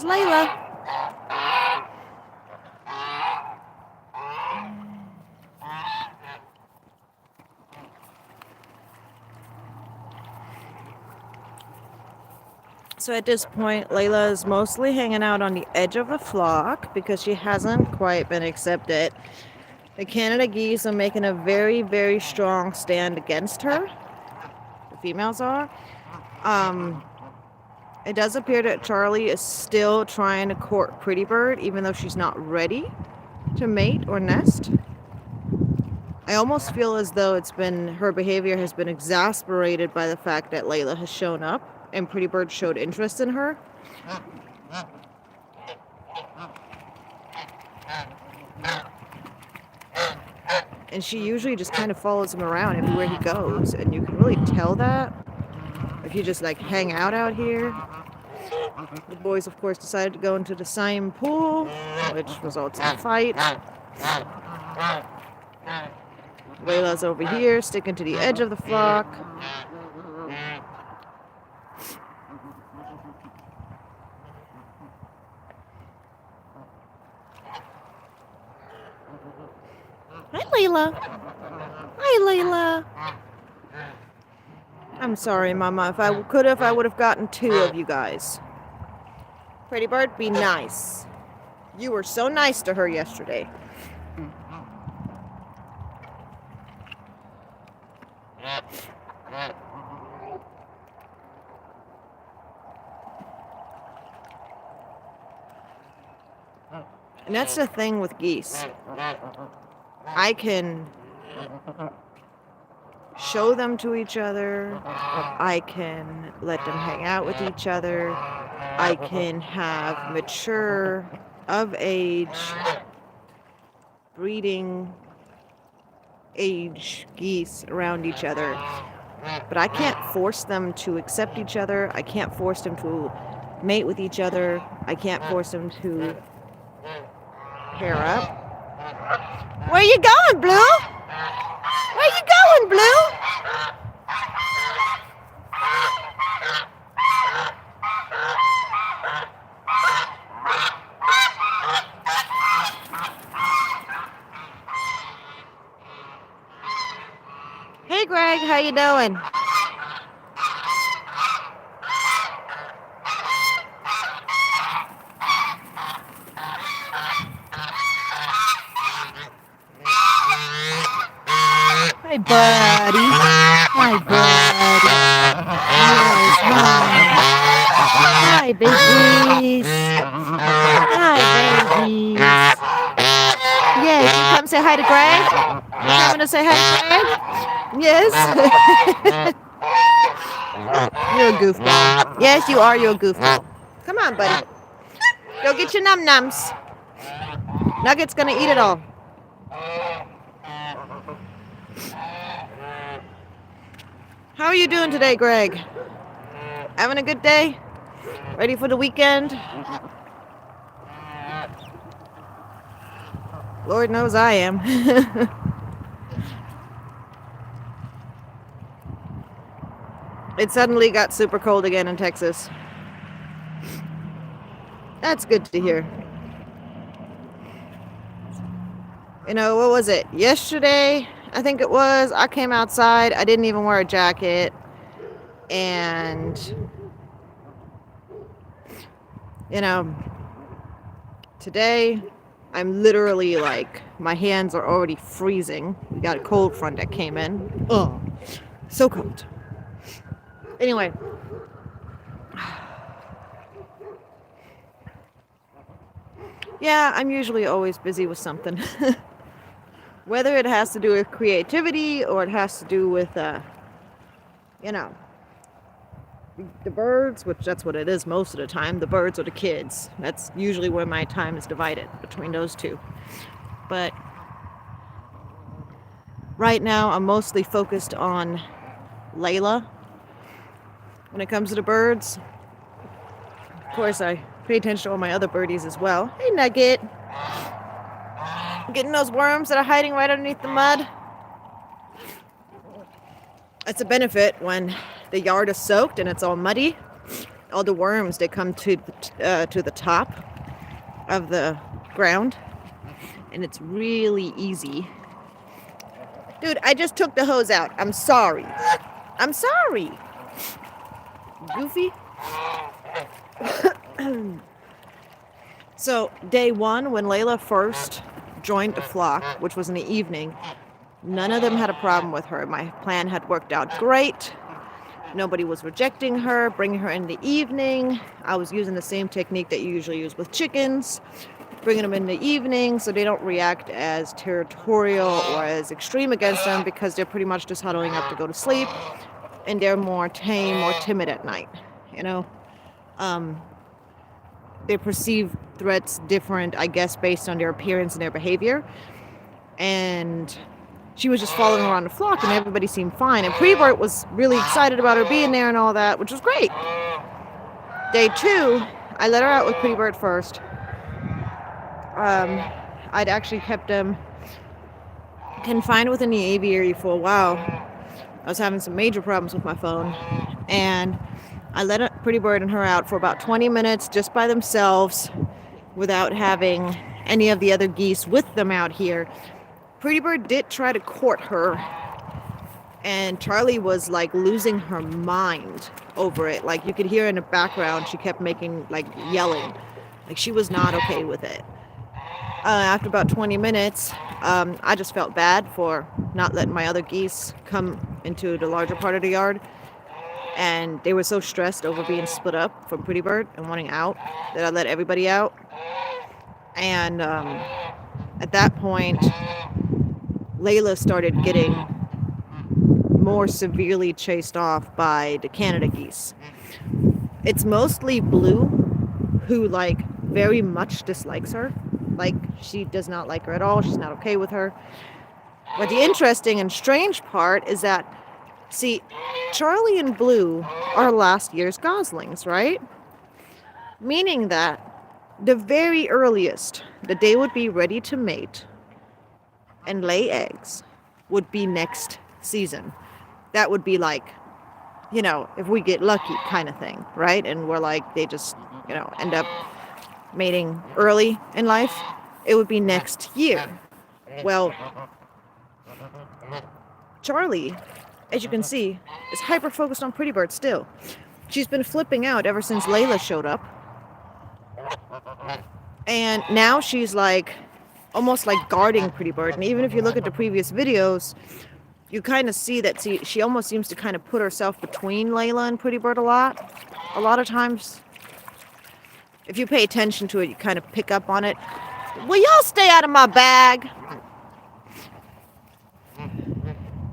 Layla. So at this point, Layla is mostly hanging out on the edge of the flock because she hasn't quite been accepted. The Canada geese are making a very, very strong stand against her. The females are. It does appear that Charlie is still trying to court Pretty Bird, even though she's not ready to mate or nest. I almost feel as though her behavior has been exasperated by the fact that Layla has shown up and Pretty Bird showed interest in her. And she usually just kind of follows him around everywhere he goes, and you can really tell that if you just like hang out here. The boys, of course, decided to go into the same pool, which results in a fight. Layla's over here, sticking to the edge of the flock. Hi, Layla. Hi, Layla. I'm sorry, Mama. If I would have gotten 2 of you guys. Pretty Bird, be nice. You were so nice to her yesterday. And that's the thing with geese. I can show them to each other. I can let them hang out with each other. I can have mature, of age, breeding age geese around each other. But I can't force them to accept each other. I can't force them to mate with each other. I can't force them to pair up. Where you going, Blue? Where you going, Blue? Hey, Greg, how you doing? Hi, buddy. Hi, buddy. Yes, hi, babies. Hi, babies. Yes, you come say hi to Greg? You coming to say hi to Greg? Yes. You're a goofball. Yes, you are. You're a goofball. Come on, buddy. Go get your num-nums. Nugget's gonna eat it all. How are you doing today, Greg? Having a good day? Ready for the weekend? Lord knows I am. It suddenly got super cold again in Texas. That's good to hear. You know, what was it? Yesterday, I think it was, I came outside. I didn't even wear a jacket. And, you know, today, I'm literally like, my hands are already freezing. We got a cold front that came in. Oh, so cold. Anyway. Yeah, I'm usually always busy with something. Whether it has to do with creativity or it has to do with, you know, the birds, which that's what it is most of the time, the birds or the kids. That's usually where my time is divided between those two. But right now, I'm mostly focused on Layla. When it comes to the birds, of course, I pay attention to all my other birdies as well. Hey, Nugget. Getting those worms that are hiding right underneath the mud. It's a benefit when the yard is soaked and it's all muddy. all the worms, they come to the top of the ground, and it's really easy. Dude, I just took the hose out. I'm sorry. I'm sorry. Goofy. So, day one, when Layla first joined the flock, which was in the evening, none of them had a problem with her. My plan had worked out great. Nobody was rejecting her, bringing her in the evening. I was using the same technique that you usually use with chickens, bringing them in the evening so they don't react as territorial or as extreme against them, because they're pretty much just huddling up to go to sleep, and they're more tame, more timid at night, you know? They perceive threats different, I guess, based on their appearance and their behavior. And she was just following around the flock, and everybody seemed fine. And Pre-Bert was really excited about her being there and all that, which was great. Day two, I let her out with Pre-Bert first. I'd actually kept them confined within the aviary for a while. I was having some major problems with my phone, and I let Pretty Bird and her out for about 20 minutes just by themselves without having any of the other geese with them out here. Pretty Bird did try to court her, and Charlie was like losing her mind over it. Like you could hear in the background, she kept making, like, yelling. Like she was not okay with it. After about 20 minutes, I just felt bad for not letting my other geese come into the larger part of the yard. And they were so stressed over being split up from Pretty Bird and wanting out that I let everybody out. And at that point, Layla started getting more severely chased off by the Canada geese. It's mostly Blue, who, like, very much dislikes her. Like, she does not like her at all. She's not okay with her. But the interesting and strange part is that, see, Charlie and Blue are last year's goslings, right? Meaning that the very earliest that they would be ready to mate and lay eggs would be next season. That would be like, you know, if we get lucky kind of thing, right? And we're like, they just, you know, end up mating early in life. It would be next year. Well, Charlie, as you can see, is hyper-focused on Pretty Bird still. She's been flipping out ever since Layla showed up. And now she's like, almost like guarding Pretty Bird. And even if you look at the previous videos, you kind of see that she almost seems to kind of put herself between Layla and Pretty Bird a lot. A lot of times, if you pay attention to it, you kind of pick up on it. Will y'all stay out of my bag?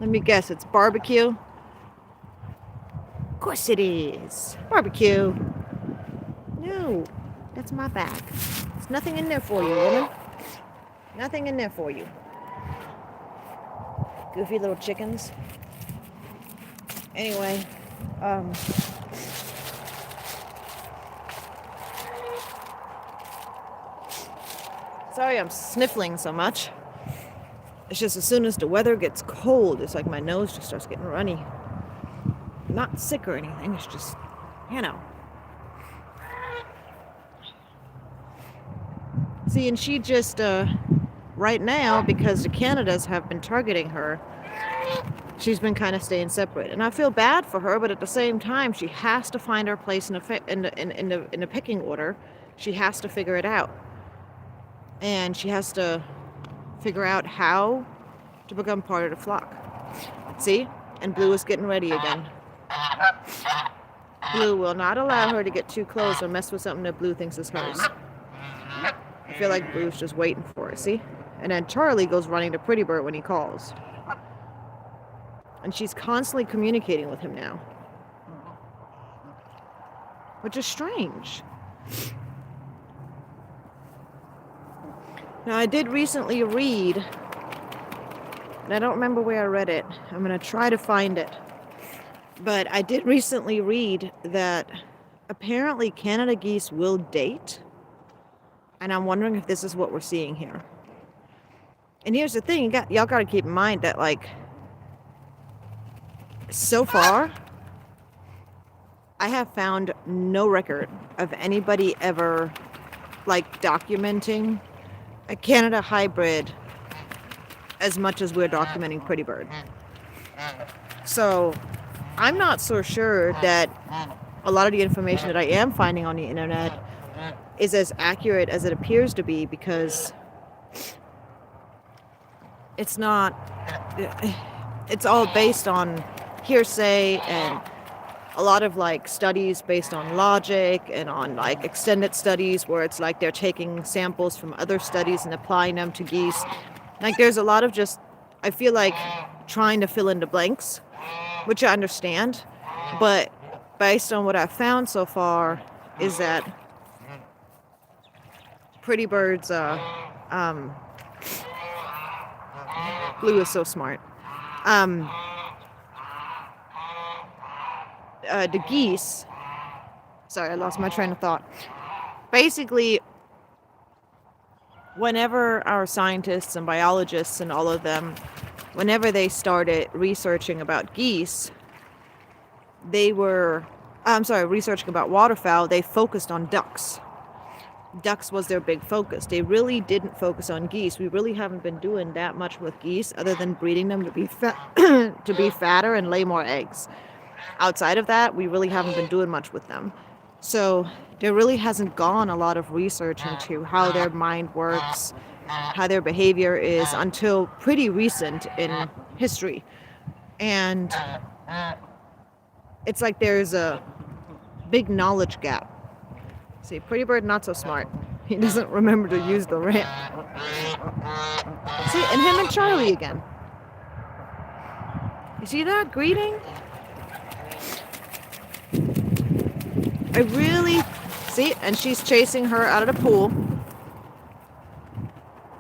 Let me guess, it's barbecue? Of course it is. Barbecue. No, that's my bag. There's nothing in there for you, woman. Nothing in there for you. Goofy little chickens. Anyway, sorry I'm sniffling so much. It's just as soon as the weather gets cold, it's like my nose just starts getting runny. I'm not sick or anything, it's just, you know. See, and she just, right now, because the Canadas have been targeting her, she's been kind of staying separate. And I feel bad for her, but at the same time, she has to find her place in the pecking order. She has to figure it out. And she has to figure out how to become part of the flock. See? And Blue is getting ready again. Blue will not allow her to get too close or mess with something that Blue thinks is hers. I feel like Blue's just waiting for it, see? And then Charlie goes running to Pretty Bird when he calls. And she's constantly communicating with him now. Which is strange. Now, I did recently read, and I don't remember where I read it. I'm going to try to find it. But I did recently read that apparently Canada geese will date. And I'm wondering if this is what we're seeing here. And here's the thing, y'all got to keep in mind that, like, so far, I have found no record of anybody ever like documenting a Canada hybrid as much as we're documenting Pretty Bird. So I'm not so sure that a lot of the information that I am finding on the internet is as accurate as it appears to be, because it's not, it's all based on hearsay and a lot of like studies based on logic and on like extended studies where it's like they're taking samples from other studies and applying them to geese. Like there's a lot of just, I feel like, trying to fill in the blanks, which I understand, but based on what I've found so far is that Pretty Bird's Blue is so smart. The geese, sorry, I lost my train of thought. Basically, whenever our scientists and biologists and all of them, whenever they started researching about geese, researching about waterfowl, they focused on ducks. Ducks was their big focus. They really didn't focus on geese. We really haven't been doing that much with geese other than breeding them to be to be fatter and lay more eggs. Outside of that, we really haven't been doing much with them. So there really hasn't gone a lot of research into how their mind works, how their behavior is, until pretty recent in history. And it's like there's a big knowledge gap. See, Pretty Bird, not so smart. He doesn't remember to use the ramp. See, and him and Charlie again. You see that greeting? I really... See, and she's chasing her out of the pool.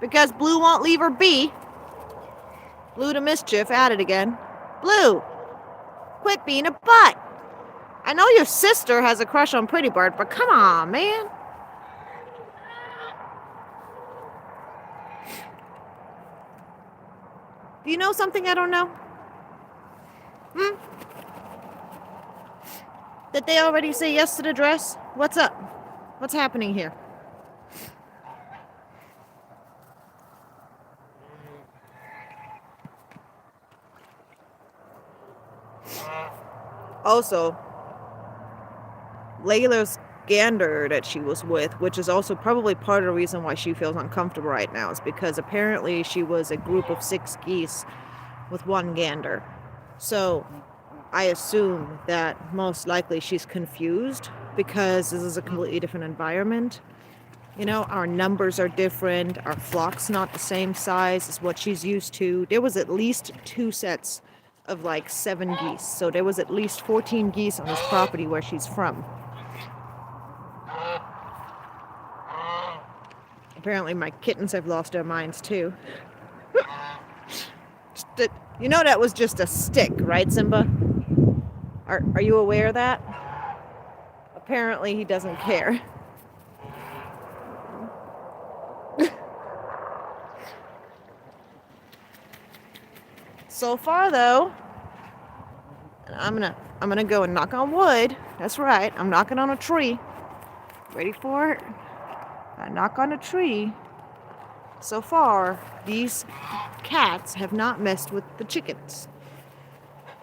Because Blue won't leave her be. Blue to mischief, at it again. Blue! Quit being a butt! I know your sister has a crush on Pretty Bird, but come on, man. Do you know something I don't know? Did they already say yes to the dress? What's up? What's happening here? Also, Layla's gander that she was with, which is also probably part of the reason why she feels uncomfortable right now, is because apparently she was a group of 6 geese with 1 gander. So I assume that most likely she's confused because this is a completely different environment. You know, our numbers are different, our flock's not the same size as what she's used to. There was at least 2 sets of like 7 geese, so there was at least 14 geese on this property where she's from. Apparently my kittens have lost their minds too. You know that was just a stick, right, Simba? Are you aware of that? Apparently he doesn't care. So far though, I'm gonna go and knock on wood. That's right, I'm knocking on a tree. Ready for it? I knock on a tree. So far, these cats have not messed with the chickens.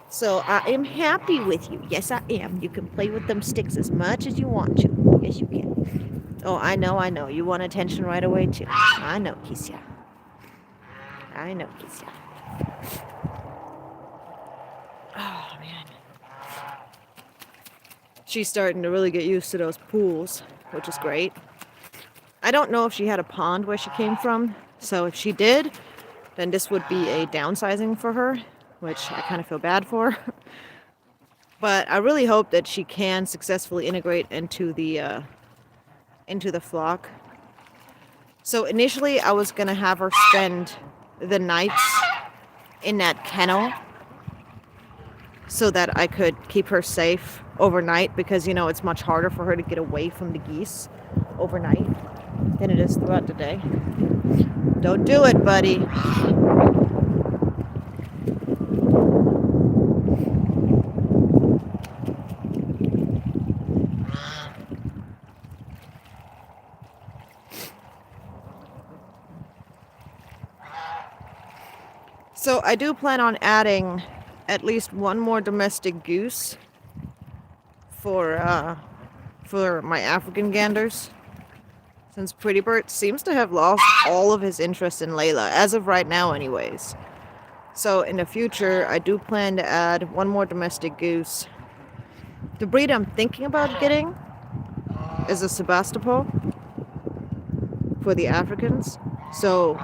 So I am happy with you. Yes, I am. You can play with them sticks as much as you want to. Yes, you can. Oh, I know. You want attention right away, too. I know, Kisya. Oh, man. She's starting to really get used to those pools, which is great. I don't know if she had a pond where she came from, so if she did, then this would be a downsizing for her, which I kind of feel bad for. But I really hope that she can successfully integrate into the flock. So initially I was going to have her spend the nights in that kennel so that I could keep her safe overnight, because, you know, it's much harder for her to get away from the geese overnight than it is throughout the day. Don't do it, buddy. So I do plan on adding at least one more domestic goose for uh, for my African ganders, since Pretty Bird seems to have lost all of his interest in Layla, as of right now anyways. So in the future, I do plan to add one more domestic goose. The breed I'm thinking about getting is a Sebastopol for the Africans. So,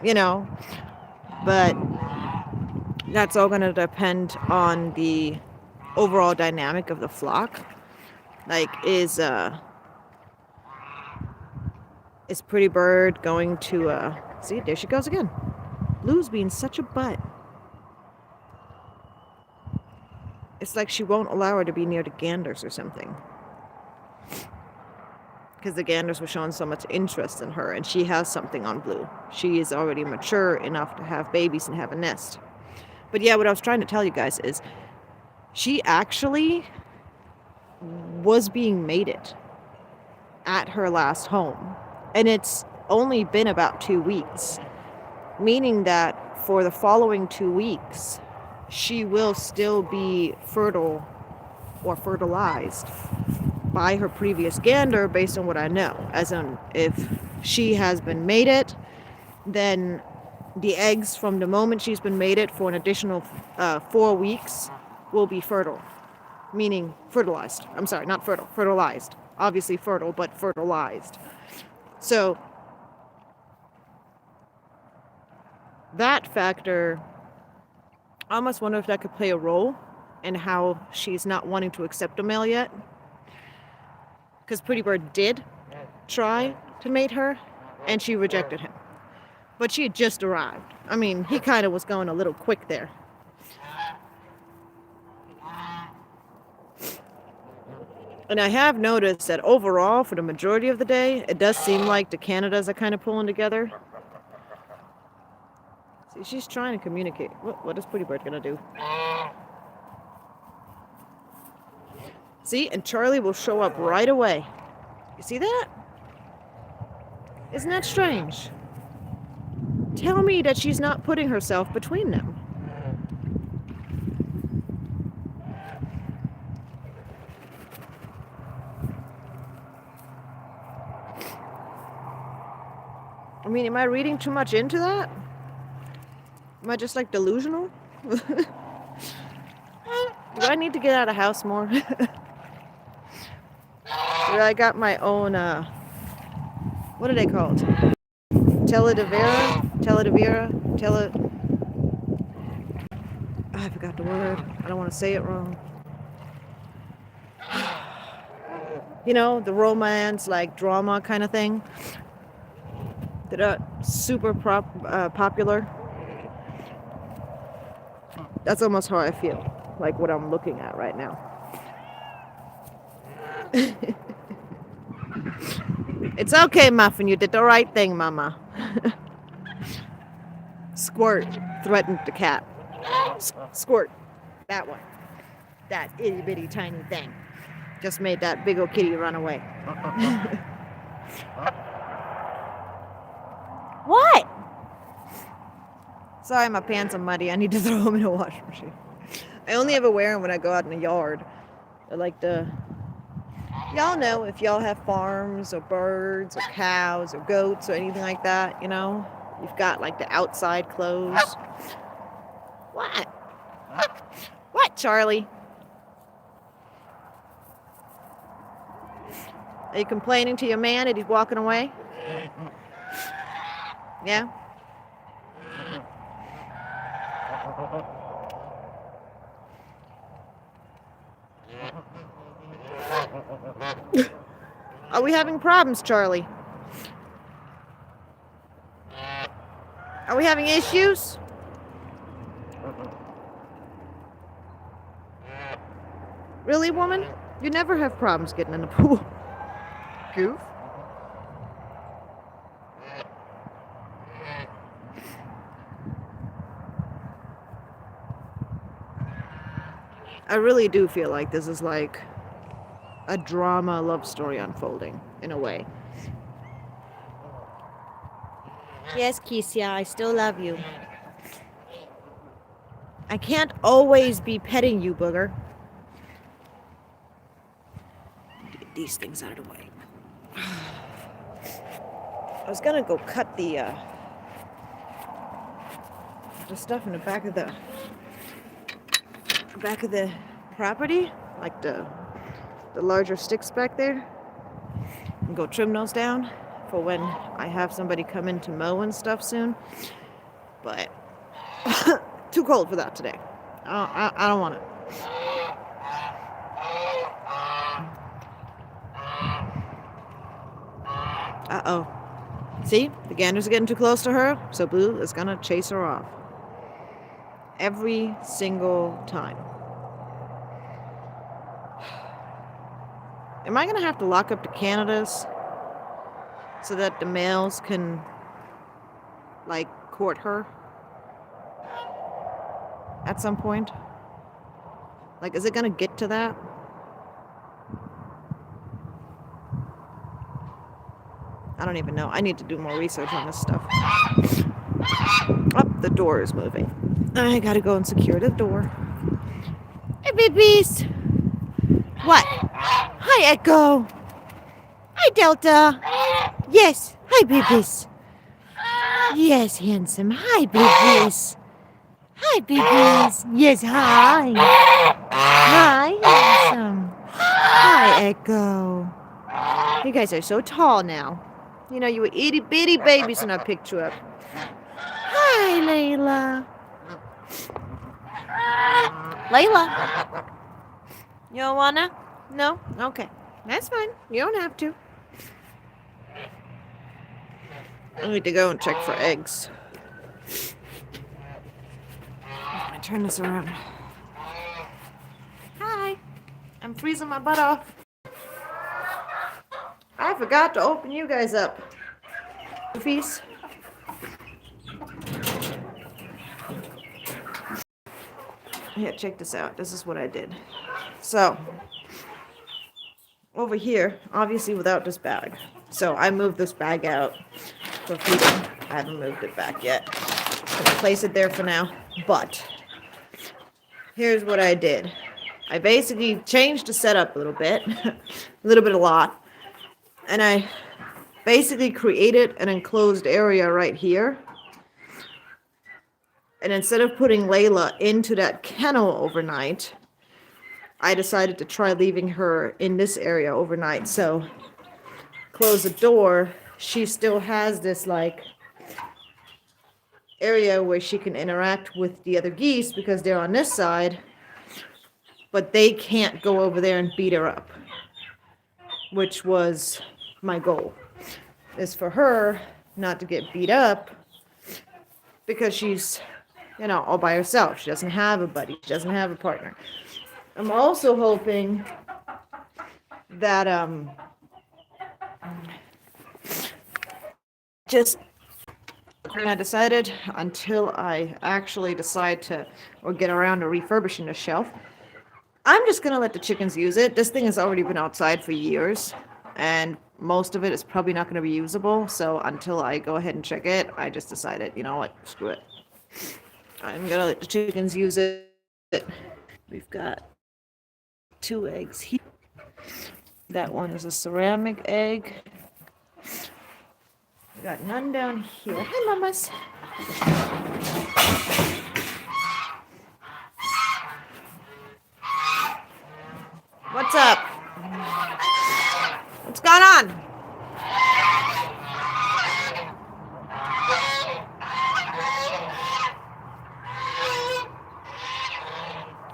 you know, but that's all going to depend on the overall dynamic of the flock. Like, is Pretty Bird going to see, there she goes again. Lou's being such a butt. It's like she won't allow her to be near the ganders or something. Because the ganders were showing so much interest in her, and she has something on Blue. She is already mature enough to have babies and have a nest. But yeah, what I was trying to tell you guys is she actually was being mated at her last home. And it's only been about 2 weeks, meaning that for the following 2 weeks, she will still be fertile or fertilized by her previous gander based on what I know. As in, if she has been mated, then the eggs from the moment she's been mated for an additional 4 weeks will be fertile, meaning fertilized. I'm sorry, not fertile, fertilized. Obviously fertile, but fertilized. So that factor, I almost wonder if that could play a role in how she's not wanting to accept a male yet. Because Pretty Bird did try to mate her, and she rejected him. But she had just arrived. I mean, he kind of was going a little quick there. And I have noticed that overall, for the majority of the day, it does seem like the Canadas are kind of pulling together. See, she's trying to communicate. What is Pretty Bird gonna do? See, and Charlie will show up right away. You see that? Isn't that strange? Tell me that she's not putting herself between them. I mean, am I reading too much into that? Am I just like delusional? Do I need to get out of the house more? I got my own, what are they called? I forgot the word. I don't want to say it wrong. You know, the romance, like drama kind of thing that are super popular. That's almost how I feel, like what I'm looking at right now. It's okay, Muffin. You did the right thing, Mama. Squirt threatened the cat. Squirt. That one. That itty bitty tiny thing. Just made that big old kitty run away. What? Sorry, my pants are muddy. I need to throw them in a washing machine. I only ever wear them when I go out in the yard. I like to... Y'all know if y'all have farms or birds or cows or goats or anything like that, you know? You've got like the outside clothes. What? What, Charlie? Are you complaining to your man that he's walking away? Yeah? Are we having problems, Charlie? Are we having issues? Really, woman? You never have problems getting in the pool. Goof. I really do feel like this is like a drama love story unfolding in a way. Yes, Keisha, I still love you. I can't always be petting you, booger. Get these things out of the way. I was gonna go cut the stuff in the back of the property, like the larger sticks back there, and go trim those down for when I have somebody come in to mow and stuff soon. But too cold for that today. I don't want it. Uh-oh. See? The ganders are getting too close to her, so Boo is gonna chase her off. Every single time. Am I gonna have to lock up the Canadas so that the males can, like, court her at some point? Like, is it gonna get to that? I don't even know. I need to do more research on this stuff. Oh, the door is moving. I gotta go and secure the door. Hey, babies! What? Hi, Echo! Hi, Delta! Yes! Hi, babies! Yes, handsome. Hi, babies! Hi, babies! Yes, hi! Hi, handsome! Hi, Echo! You guys are so tall now. You know, you were itty bitty babies when I picked you up. Hi, Layla. Layla. You don't wanna? No? Okay. That's fine. You don't have to. I need to go and check for eggs. I turn this around. Hi. I'm freezing my butt off. I forgot to open you guys up. Goofies. Here, check this out. This is what I did. So, over here, obviously without this bag. So I moved this bag out for feeding. I haven't moved it back yet. I'm gonna place it there for now. But here's what I did. I basically changed the setup a little bit. A lot. And I basically created an enclosed area right here. And instead of putting Layla into that kennel overnight, I decided to try leaving her in this area overnight. So, close the door. She still has this, like, area where she can interact with the other geese because they're on this side. But they can't go over there and beat her up, which was my goal, is for her not to get beat up because she's, you know, all by herself. She doesn't have a buddy. She doesn't have a partner. I'm also hoping that just I decided until I actually decide to or get around to refurbishing the shelf, I'm just gonna let the chickens use it. This thing has already been outside for years, and most of it is probably not gonna be usable. So until I go ahead and check it, I just decided, you know what, screw it. I'm gonna let the chickens use it. We've got 2 eggs here. That one is a ceramic egg. We got none down here. Hi, mamas. What's up? What's going on?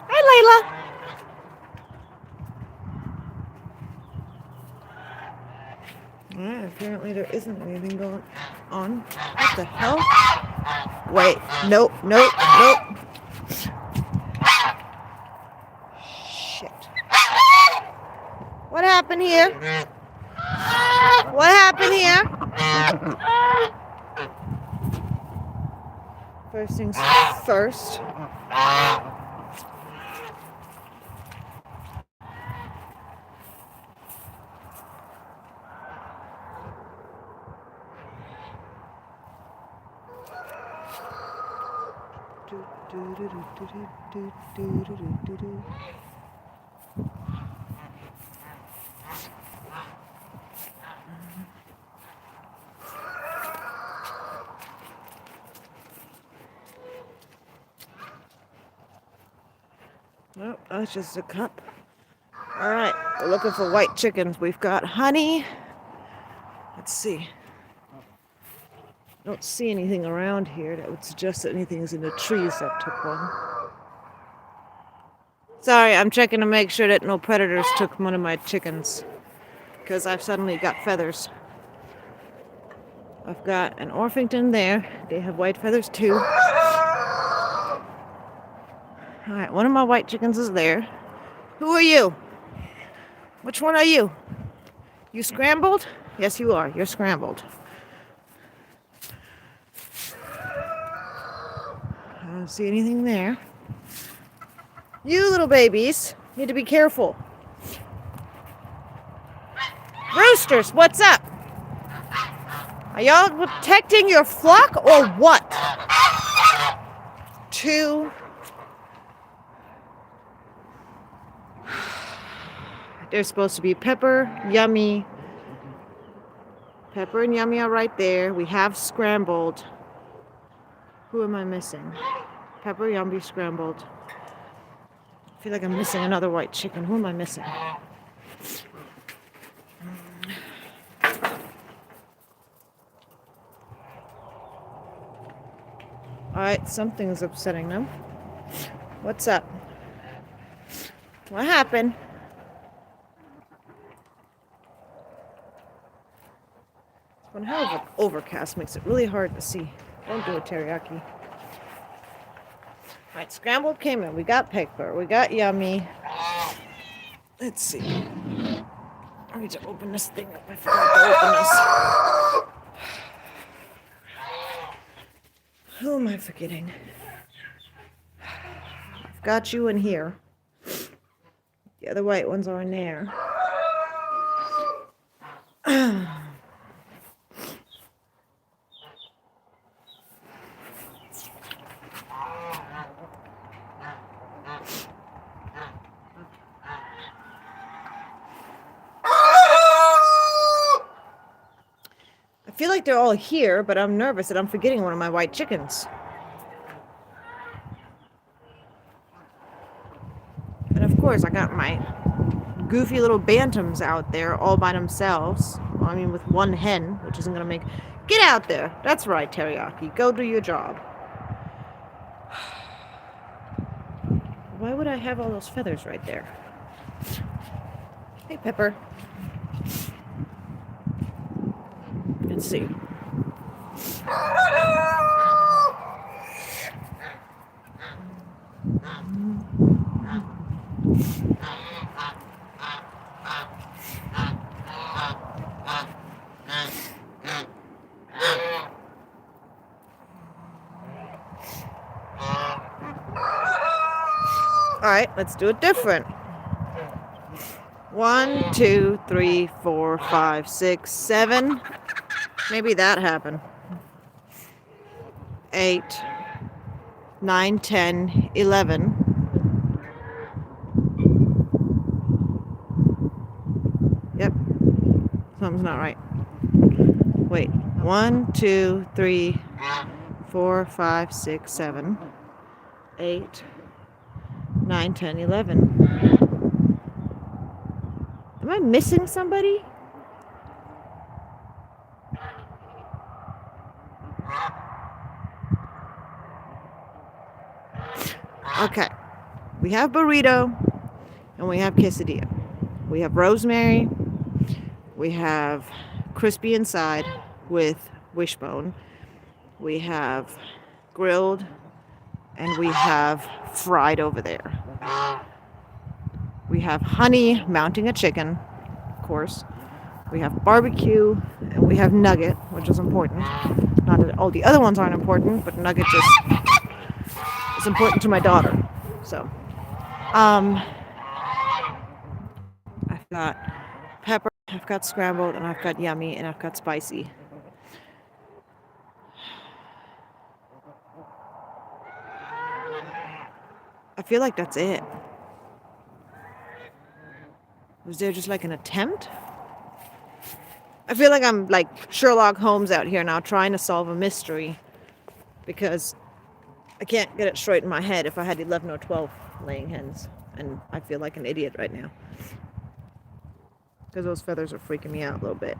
Hi, Layla. Apparently there isn't anything going on. What the hell? Wait, nope. Shit. What happened here? What happened here? First things first. Oh, that's just a cup. All right, we're looking for white chickens. We've got honey. Let's see. Don't see anything around here that would suggest that anything's in the trees that took one. Sorry, I'm checking to make sure that no predators took one of my chickens, because I've suddenly got feathers. I've got an Orpington there. They have white feathers too. Alright, one of my white chickens is there. Who are you? Which one are you? You scrambled? Yes, you are. You're scrambled. I don't see anything there. You little babies need to be careful. Roosters, what's up? Are y'all protecting your flock or what? Two. They're supposed to be Pepper, Yummy. Pepper and Yummy are right there. We have scrambled. Who am I missing? Pepper, Yummy, scrambled. I feel like I'm missing another white chicken. Who am I missing? Alright, something's upsetting them. What's up? What happened? One hell of an overcast makes it really hard to see. Don't do it, teriyaki. Alright, scrambled came in. We got Pepper. We got Yummy. Let's see. I need to open this thing up. I forgot to open this. Who am I forgetting? I've got you in here. The other white ones are in there. I feel like they're all here, but I'm nervous that I'm forgetting one of my white chickens. And of course, I got my goofy little bantams out there all by themselves. Well, I mean, with one hen, which isn't going to make... Get out there! That's right, teriyaki. Go do your job. Why would I have all those feathers right there? Hey, Pepper. Let's see. All right, let's do it different. 1, 2, 3, 4, 5, 6, 7. Maybe that happened. 8, 9, 10, 11. Yep. Something's not right. Wait. 1, 2, 3, 4, 5, 6, 7, 8, 9, 10, 11. Am I missing somebody? Okay. We have burrito and we have quesadilla. We have rosemary. We have crispy inside with wishbone. We have grilled and we have fried over there. We have honey mounting a chicken, of course. We have barbecue and we have nugget, which is important. Not that all the other ones aren't important, but nugget just is important to my daughter. So, I've got pepper, I've got scrambled, and I've got yummy, and I've got spicy. I feel like that's it. Was there just like an attempt? I feel like I'm like Sherlock Holmes out here now trying to solve a mystery because I can't get it straight in my head if I had 11 or 12 laying hens. And I feel like an idiot right now because those feathers are freaking me out a little bit.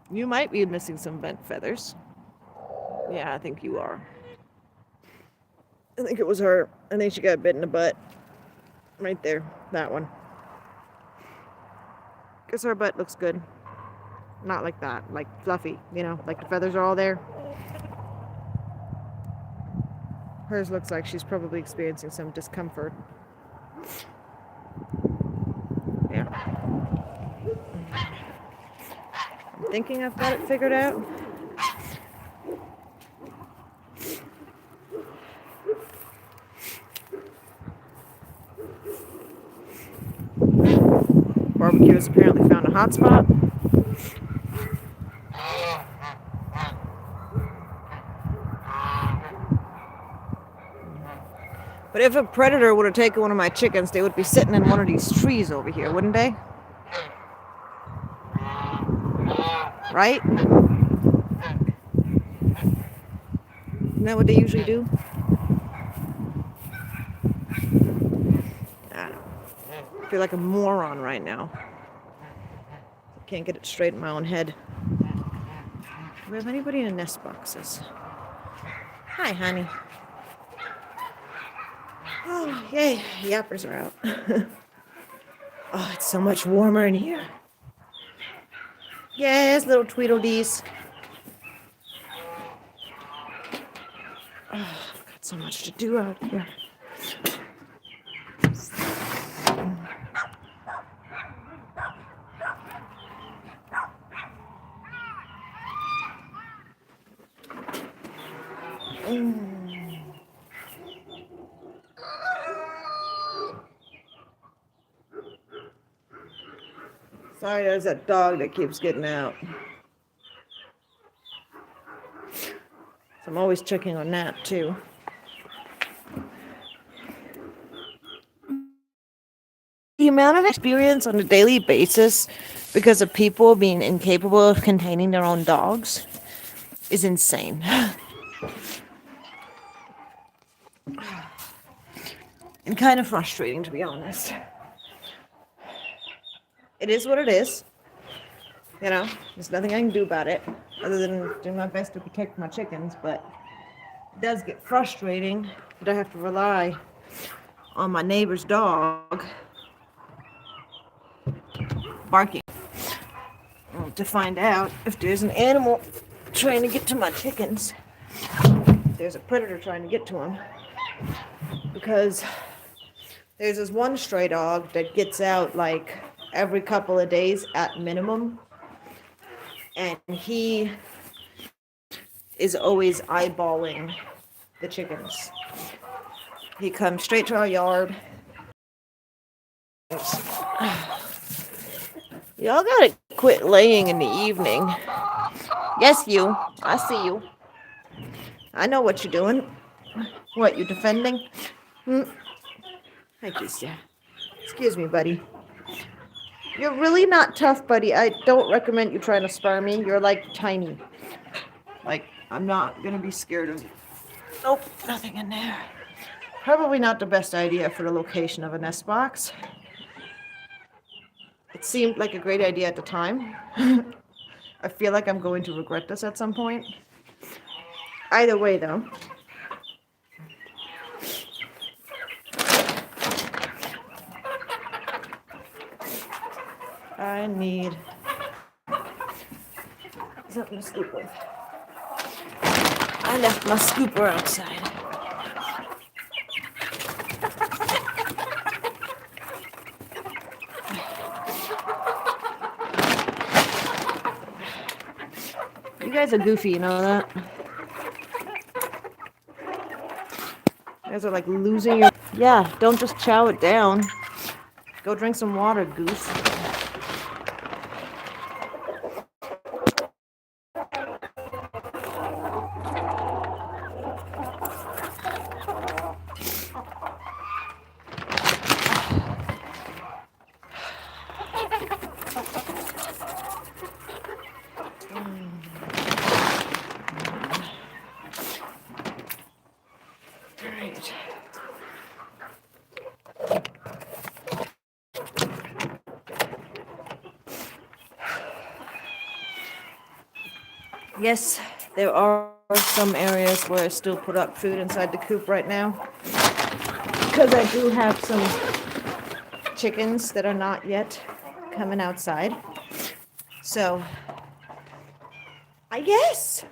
You might be missing some vent feathers. Yeah, I think you are. I think it was her. I think she got bit in the butt. Right there. That one. Because her butt looks good. Not like that. Like fluffy, you know, like the feathers are all there. Hers looks like she's probably experiencing some discomfort. Yeah. I'm thinking I've got it figured out. Barbecue has apparently found a hot spot. But if a predator would have taken one of my chickens, they would be sitting in one of these trees over here, wouldn't they? Right? Isn't that what they usually do? I feel like a moron right now. I can't get it straight in my own head. Do we have anybody in the nest boxes? Hi, honey. Oh, yay. Yappers are out. Oh, it's so much warmer in here. Yes, little Tweedledees. Oh, I've got so much to do out here. Sorry, there's that dog that keeps getting out. So I'm always checking on that too. The amount of experience on a daily basis because of people being incapable of containing their own dogs is insane. And kind of frustrating, to be honest. It is what it is. You know, there's nothing I can do about it other than do my best to protect my chickens, but it does get frustrating that I have to rely on my neighbor's dog barking to find out if there's an animal trying to get to my chickens. There's a predator trying to get to them. Because there's this one stray dog that gets out like every couple of days at minimum. And he is always eyeballing the chickens. He comes straight to our yard. Y'all gotta quit laying in the evening. Yes, you. I see you. I know what you're doing. What, you defending? Hi, Keisha. Excuse me, buddy. You're really not tough, buddy. I don't recommend you trying to spar me. You're like tiny. Like, I'm not gonna be scared of you. Nope, nothing in there. Probably not the best idea for the location of a nest box. It seemed like a great idea at the time. I feel like I'm going to regret this at some point. Either way, though. I need something to scoop with. I left my scooper outside. You guys are goofy, you know that? You guys are like losing your... Yeah, don't just chow it down. Go drink some water, goose. Yes, there are some areas where I still put up food inside the coop right now. Because I do have some chickens that are not yet coming outside. So, I guess.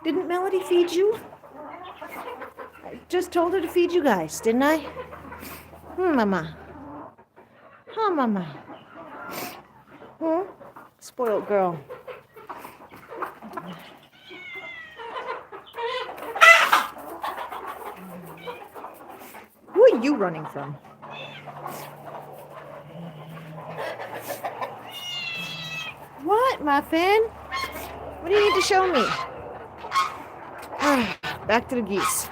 Didn't Melody feed you? I just told her to feed you guys, didn't I? Mama. Huh, Mama? Hmm? Spoiled girl. Who are you running from? What, Muffin? What do you need to show me? Back to the geese.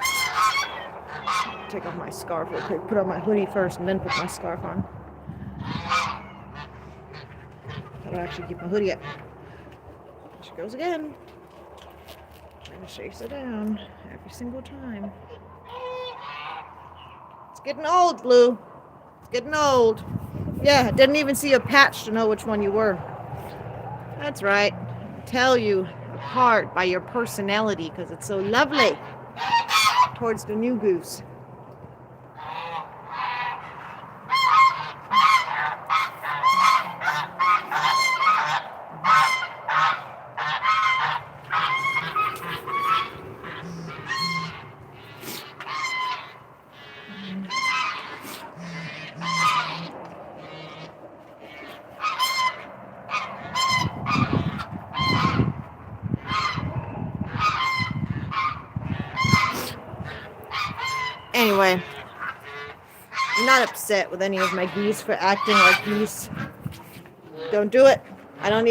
Take off my scarf real quick. Put on my hoodie first and then put my scarf on. I'll actually keep my hoodie up. There she goes again. Trying to chase her down every single time. It's getting old, Blue. It's getting old. Yeah, I didn't even see a patch to know which one you were. That's right. I tell you apart by your personality because it's so lovely towards the new goose. Anyway, I'm not upset with any of my geese for acting like geese. Don't do it. I'm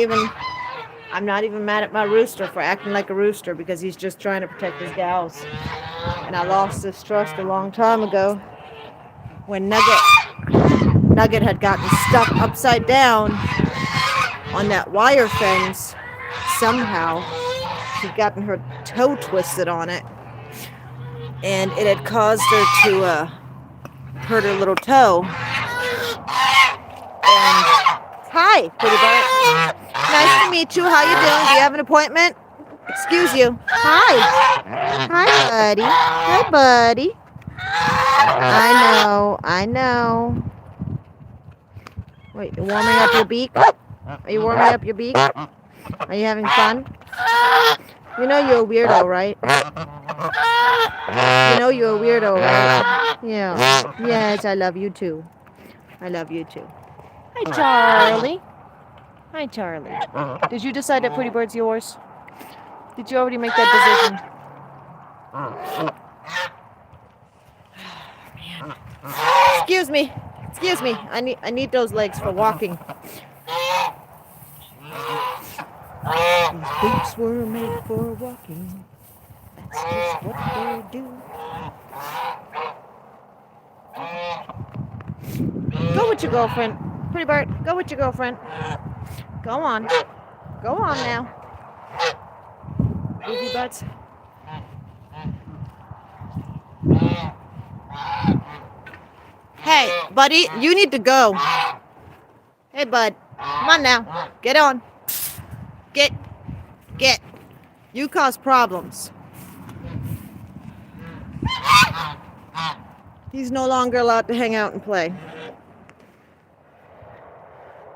not even mad at my rooster for acting like a rooster because he's just trying to protect his gals. And I lost this trust a long time ago when Nugget had gotten stuck upside down on that wire fence. Somehow, she'd gotten her toe twisted on it. And it had caused her to hurt her little toe. And hi, pretty bird. Nice to meet you. How you doing? Do you have an appointment? Excuse you. Hi. Hi, buddy. Hi, buddy. I know. Wait, you're warming up your beak? Are you warming up your beak? Are you having fun? You know you're a weirdo, right? You know you're a weirdo, right? Yeah. Yes, I love you too. I love you too. Hi, Charlie. Hi, Charlie. Did you decide that Pretty Bird's yours? Did you already make that decision? Excuse me. Excuse me. I need those legs for walking. These boots were made for walking. That's just what they do. Go with your girlfriend. Pretty Bird, go with your girlfriend. Go on. Go on now. Goofy butts. Hey, buddy, you need to go. Hey, bud. Come on now. Get on. Get. You cause problems. He's no longer allowed to hang out and play.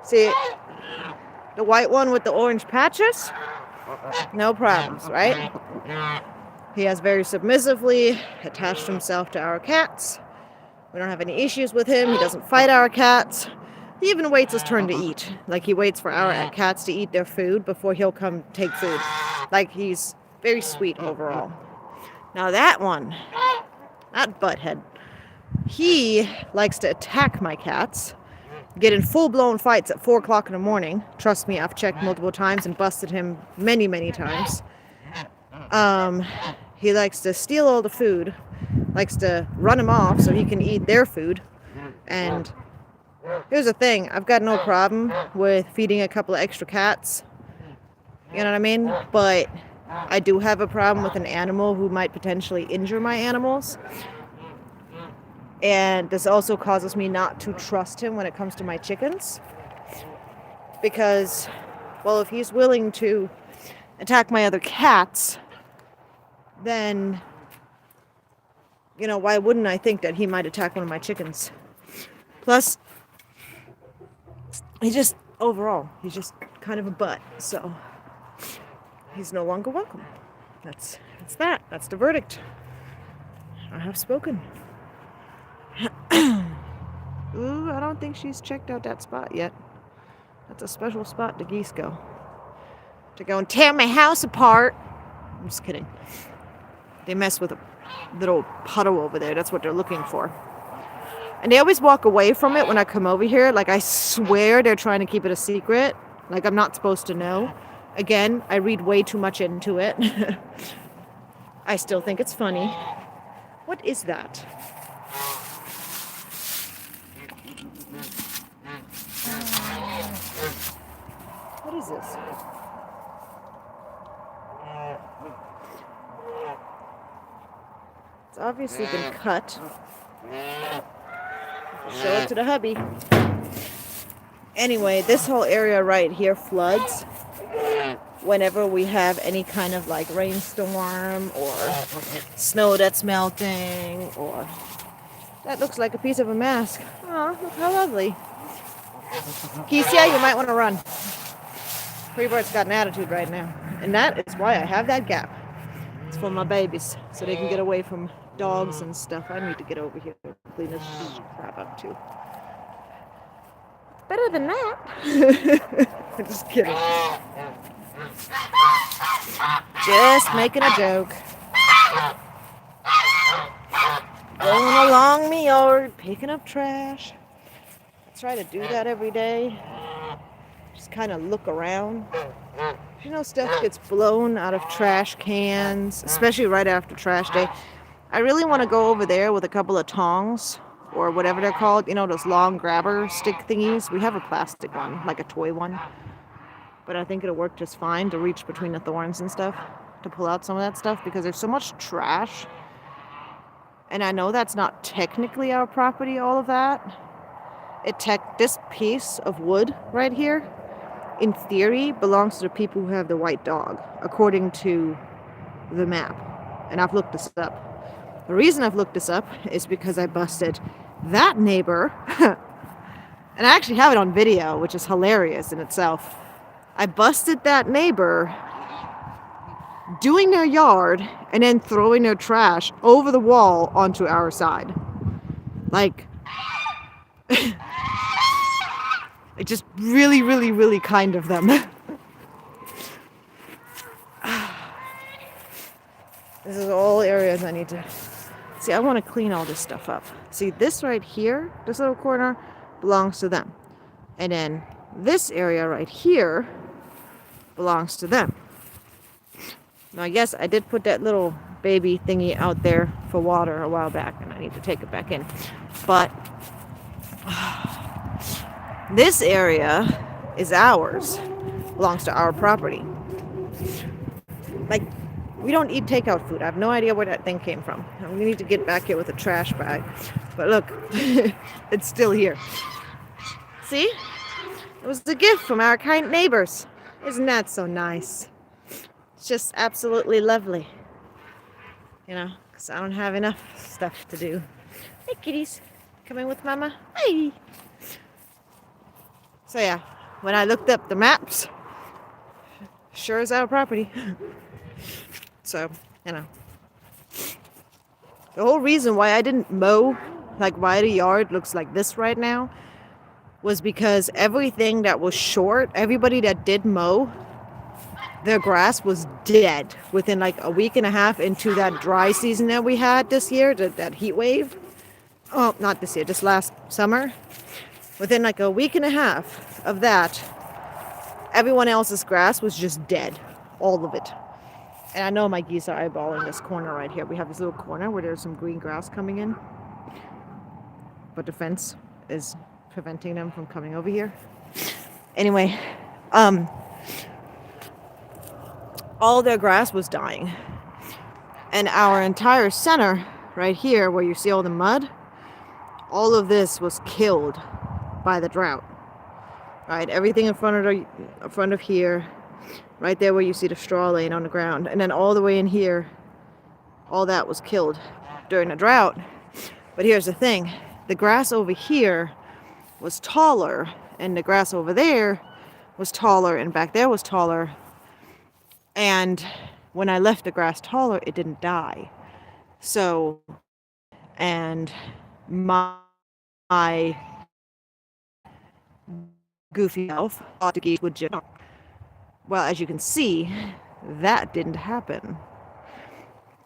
See, the white one with the orange patches? No problems, right? He has very submissively attached himself to our cats. We don't have any issues with him. He doesn't fight our cats. He even waits his turn to eat. Like, he waits for our cats to eat their food before he'll come take food. Like, he's very sweet overall. Now that one, that butthead, he likes to attack my cats, get in full-blown fights at 4 o'clock in the morning. Trust me, I've checked multiple times and busted him many, many times. He likes to steal all the food, likes to run them off so he can eat their food. And here's the thing, I've got no problem with feeding a couple of extra cats. You know what I mean? But I do have a problem with an animal who might potentially injure my animals. And this also causes me not to trust him when it comes to my chickens. Because, well, if he's willing to attack my other cats, then, why wouldn't I think that he might attack one of my chickens? Plus, he's just kind of a butt, so he's no longer welcome. That's that. That's the verdict. I have spoken. Ooh, I don't think she's checked out that spot yet. That's a special spot the geese go. To go and tear my house apart. I'm just kidding. They mess with a little puddle over there. That's what they're looking for. And they always walk away from it when I come over here. Like, I swear they're trying to keep it a secret. Like, I'm not supposed to know. Again, I read way too much into it. I still think it's funny. What is that? What is this? It's obviously been cut. Show it to the hubby. Anyway, this whole area right here floods whenever we have any kind of like rainstorm or snow that's melting, or that looks like a piece of a mask. Oh, look how lovely. Keisha, you might want to run. Freebird's got an attitude right now, and that is why I have that gap. It's for my babies, so they can get away from dogs and stuff. I need to get over here and clean this crap up too. Better than that. I'm just kidding. Just making a joke. Going along me yard, picking up trash. I try to do that every day. Just kind of look around. Stuff gets blown out of trash cans, especially right after trash day. I really want to go over there with a couple of tongs, or whatever they're called, those long grabber stick thingies. We have a plastic one, like a toy one. But I think it'll work just fine to reach between the thorns and stuff, to pull out some of that stuff, because there's so much trash. And I know that's not technically our property, all of that. This piece of wood right here, in theory, belongs to the people who have the white dog, according to the map. And I've looked this up. The reason I've looked this up is because I busted that neighbor, and I actually have it on video, which is hilarious in itself. I busted that neighbor doing their yard and then throwing their trash over the wall onto our side. Like, it's just really, really, really kind of them. This is all areas I need to... See, I want to clean all this stuff up. See, this right here, this little corner, belongs to them. And then this area right here belongs to them. Now, I guess I did put that little baby thingy out there for water a while back, and I need to take it back in. But this area is ours. Belongs to our property. Like, we don't eat takeout food. I have no idea where that thing came from. We need to get back here with a trash bag. But look, it's still here. See? It was a gift from our kind neighbors. Isn't that so nice? It's just absolutely lovely. Because I don't have enough stuff to do. Hey, kitties. Come in with Mama. Hey. So, yeah, when I looked up the maps, sure is our property. So, the whole reason why I didn't mow, like why the yard looks like this right now, was because everything that was short, everybody that did mow, their grass was dead within like a week and a half into that dry season that we had this year, that heat wave. Oh, not this year, just last summer. Within like a week and a half of that, everyone else's grass was just dead. All of it. And I know my geese are eyeballing this corner right here. We have this little corner where there's some green grass coming in. But the fence is preventing them from coming over here. Anyway, all their grass was dying. And our entire center right here, where you see all the mud, all of this was killed by the drought. Right, everything in front of here, Right there where you see the straw laying on the ground. And then all the way in here, all that was killed during the drought. But here's the thing. The grass over here was taller, and the grass over there was taller, and back there was taller. And when I left the grass taller, it didn't die. So, and my goofy self thought the geese would jump. Well, as you can see, that didn't happen.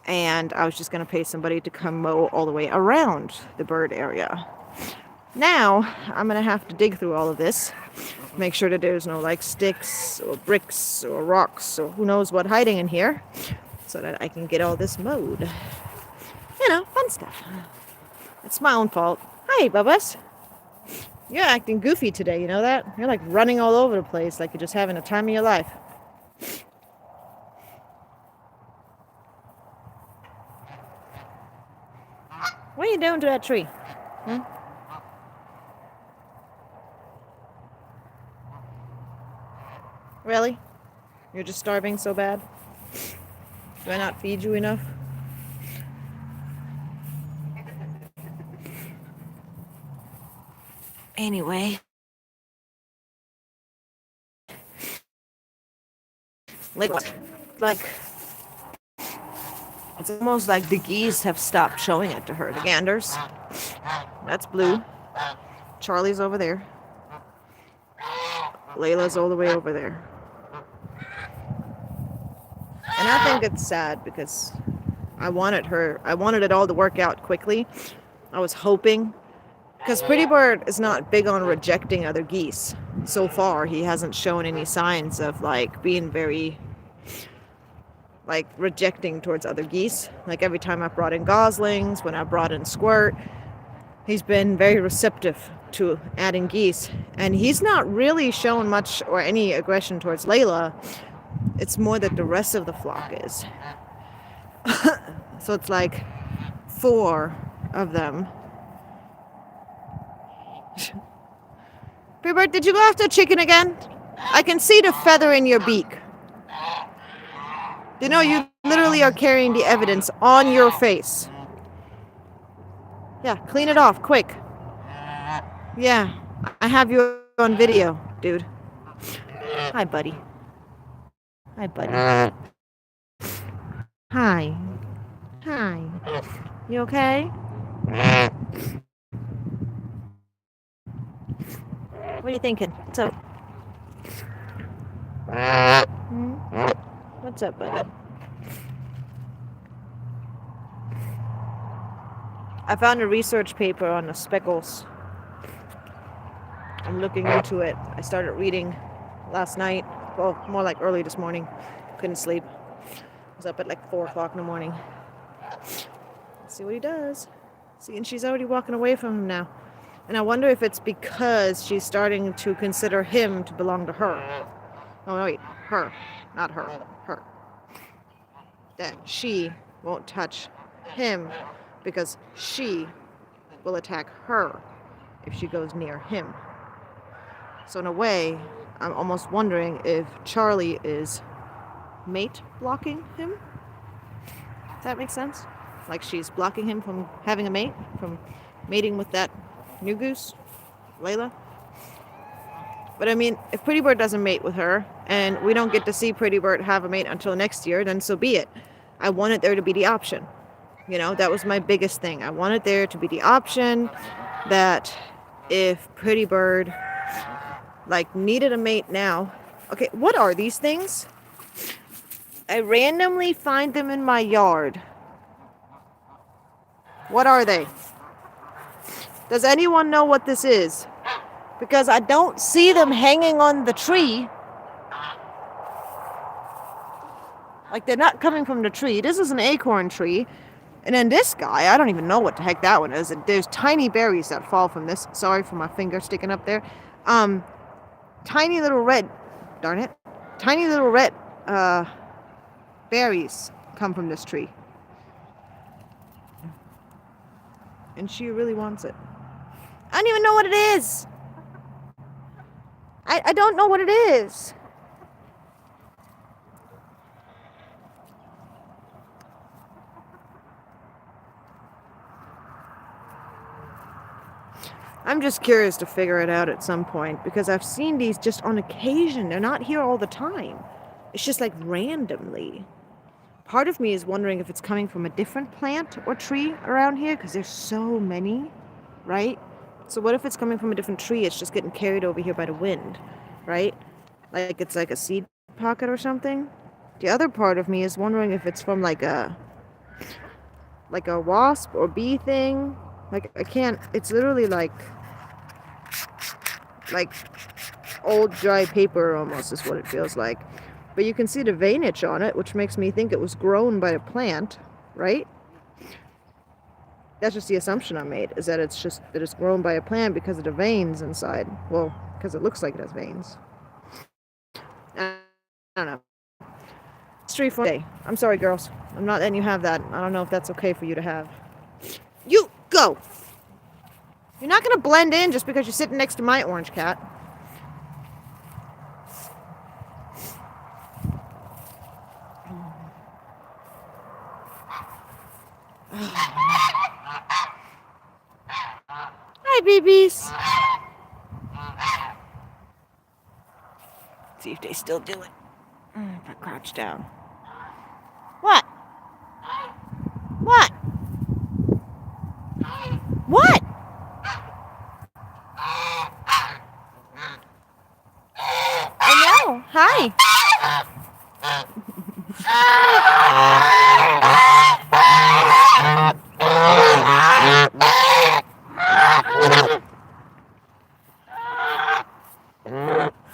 And I was just going to pay somebody to come mow all the way around the bird area. Now, I'm going to have to dig through all of this, make sure that there's no like sticks or bricks or rocks or who knows what hiding in here, so that I can get all this mowed. You know, fun stuff. It's my own fault. Hi, Bubbas. You're acting goofy today, you know that? You're like running all over the place like you're just having the time of your life. What are you doing to that tree? Hmm? Really? You're just starving so bad? Do I not feed you enough? Anyway. Like, it's almost like the geese have stopped showing it to her. The ganders. That's Blue. Charlie's over there. Layla's all the way over there. And I think it's sad because I wanted it all to work out quickly. I was hoping, because Pretty Bird is not big on rejecting other geese. So far, he hasn't shown any signs of like being very like rejecting towards other geese. Like every time I brought in goslings, when I brought in Squirt, he's been very receptive to adding geese. And he's not really shown much or any aggression towards Layla. It's more that the rest of the flock is. So it's like 4 of them. Pretty Bird, did you go after chicken again? I can see the feather in your beak. You know, you literally are carrying the evidence on your face. Yeah, clean it off, quick. Yeah, I have you on video, dude. Hi, buddy. Hi, buddy. Hi. Hi. You okay? What are you thinking? What's up? What's up, buddy? I found a research paper on the speckles. I'm looking into it. I started reading last night. Well, more like early this morning. Couldn't sleep. I was up at like 4 o'clock in the morning. Let's see what he does. See, and she's already walking away from him now. And I wonder if it's because she's starting to consider him to belong to her. Oh, no, wait. Her. Not her. Her. That she won't touch him because she will attack her if she goes near him. So in a way, I'm almost wondering if Charlie is mate blocking him. Does that make sense? Like she's blocking him from having a mate, from mating with that new goose, Layla. But I mean, if Pretty Bird doesn't mate with her, and we don't get to see Pretty Bird have a mate until next year, then so be it. I wanted there to be the option. You know, that was my biggest thing. I wanted there to be the option that if Pretty Bird like needed a mate now. Okay, what are these things? I randomly find them in my yard. What are they? Does anyone know what this is? Because I don't see them hanging on the tree. Like they're not coming from the tree. This is an acorn tree. And then this guy, I don't even know what the heck that one is. There's tiny berries that fall from this. Sorry for my finger sticking up there. Tiny little red, darn it. Tiny little red berries come from this tree. And she really wants it. I don't even know what it is. I don't know what it is. I'm just curious to figure it out at some point because I've seen these just on occasion. They're not here all the time. It's just like randomly. Part of me is wondering if it's coming from a different plant or tree around here because there's so many, right? So what if it's coming from a different tree? It's just getting carried over here by the wind, right? Like it's like a seed pocket or something. The other part of me is wondering if it's from like a wasp or bee thing. Like I can't. It's literally like old dry paper almost is what it feels like. But you can see the veinage on it, which makes me think it was grown by a plant, right? That's just the assumption I made, is that it's grown by a plant because of the veins inside. Well, because it looks like it has veins. I don't know. Street for day. I'm sorry, girls. I'm not letting you have that. I don't know if that's okay for you to have. You go. You're not gonna blend in just because you're sitting next to my orange cat. Hi, babies. See if they still do it. If I crouch down. What? What? What? I know. Hi.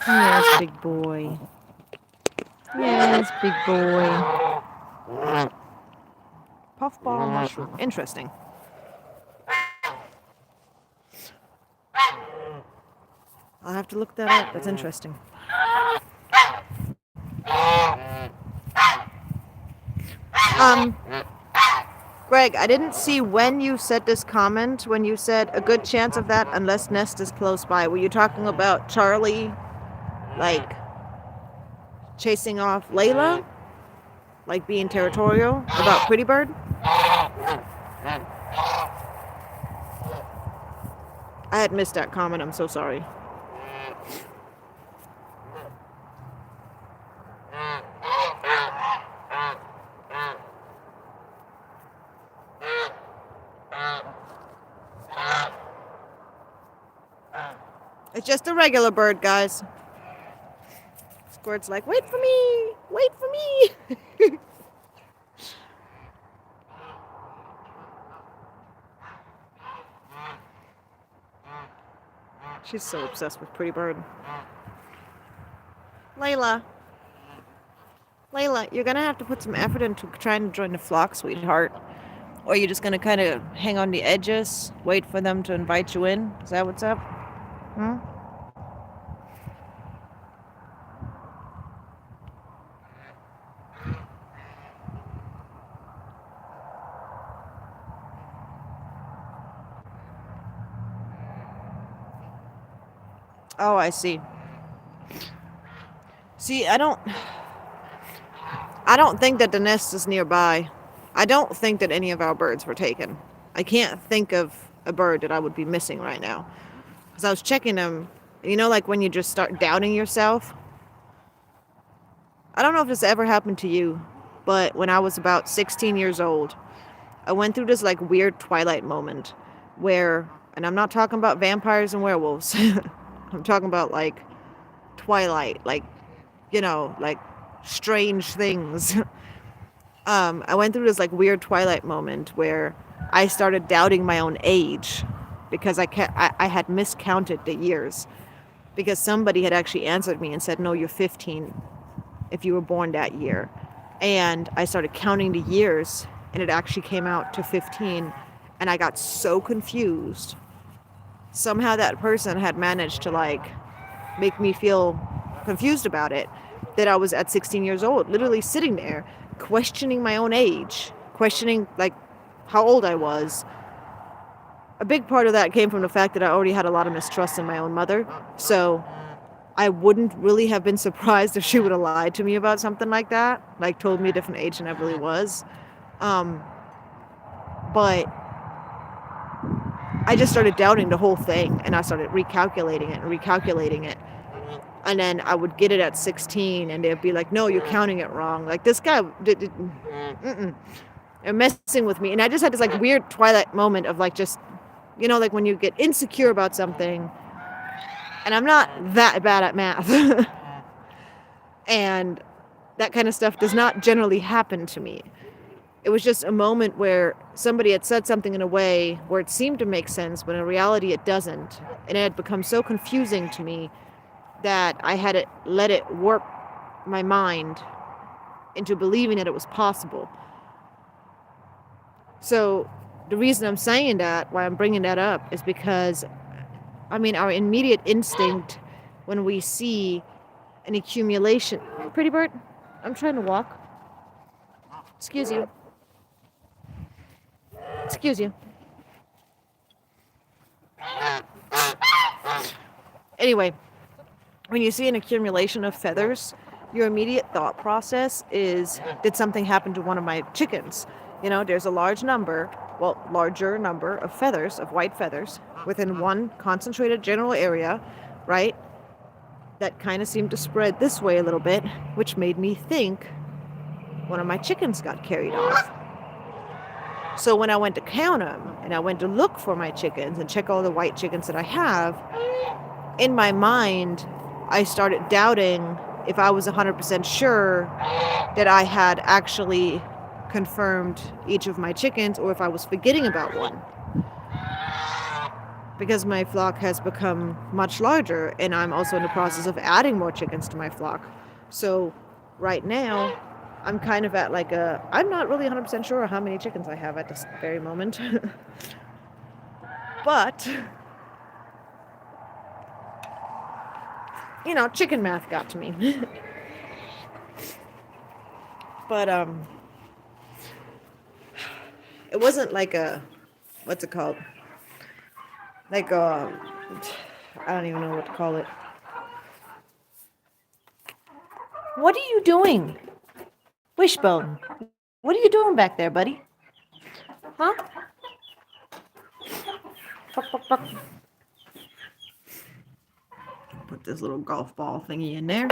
Yes, big boy. Yes, big boy. Puffball mushroom. Interesting. I'll have to look that up. That's interesting. Greg, I didn't see when you said this comment, when you said a good chance of that unless Nest is close by. Were you talking about Charlie, like, chasing off Layla? Like being territorial about Pretty Bird? I had missed that comment. I'm so sorry. It's just a regular bird, guys. Squirt's like, wait for me! Wait for me! She's so obsessed with Pretty Bird. Layla. Layla, you're gonna have to put some effort into trying to join the flock, sweetheart. Or you're just gonna kind of hang on the edges, wait for them to invite you in? Is that what's up? Hmm? Oh, I see. See, I don't think that the nest is nearby. I don't think that any of our birds were taken. I can't think of a bird that I would be missing right now. Because I was checking them, you know, like when you just start doubting yourself. I don't know if this ever happened to you, but when I was about 16 years old, I went through this like weird Twilight moment where, and I'm not talking about vampires and werewolves. I'm talking about like Twilight, like, you know, like strange things. I went through this like weird Twilight moment where I started doubting my own age because I had miscounted the years because somebody had actually answered me and said, no, you're 15 if you were born that year. And I started counting the years and it actually came out to 15 and I got so confused. Somehow that person had managed to like make me feel confused about it, that I was at 16 years old, literally sitting there questioning my own age, questioning like how old I was. A big part of that came from the fact that I already had a lot of mistrust in my own mother. So I wouldn't really have been surprised if she would have lied to me about something like that, like told me a different age than I really was. But I just started doubting the whole thing, and I started recalculating it and recalculating it. And then I would get it at 16, and they'd be like, "No, you're counting it wrong." Like this guy, they're messing with me, and I just had this like weird twilight moment of like just, like when you get insecure about something, and I'm not that bad at math, and that kind of stuff does not generally happen to me. It was just a moment where somebody had said something in a way where it seemed to make sense, but in reality it doesn't. And it had become so confusing to me that I had let it warp my mind into believing that it was possible. So the reason I'm saying that, why I'm bringing that up, is because, our immediate instinct when we see an accumulation. Pretty bird, I'm trying to walk. Excuse you. Excuse you. Anyway, when you see an accumulation of feathers, your immediate thought process is, did something happen to one of my chickens? There's a larger number of feathers, of white feathers, within one concentrated general area, right? That kind of seemed to spread this way a little bit, which made me think one of my chickens got carried off. So when I went to count them, and I went to look for my chickens and check all the white chickens that I have, in my mind, I started doubting if I was 100% sure that I had actually confirmed each of my chickens, or if I was forgetting about one. Because my flock has become much larger, and I'm also in the process of adding more chickens to my flock. So right now, I'm kind of at I'm not really 100% sure how many chickens I have at this very moment. But, chicken math got to me. But, it wasn't like what's it called? I don't even know what to call it. What are you doing? Wishbone, what are you doing back there, buddy? Huh? Put this little golf ball thingy in there.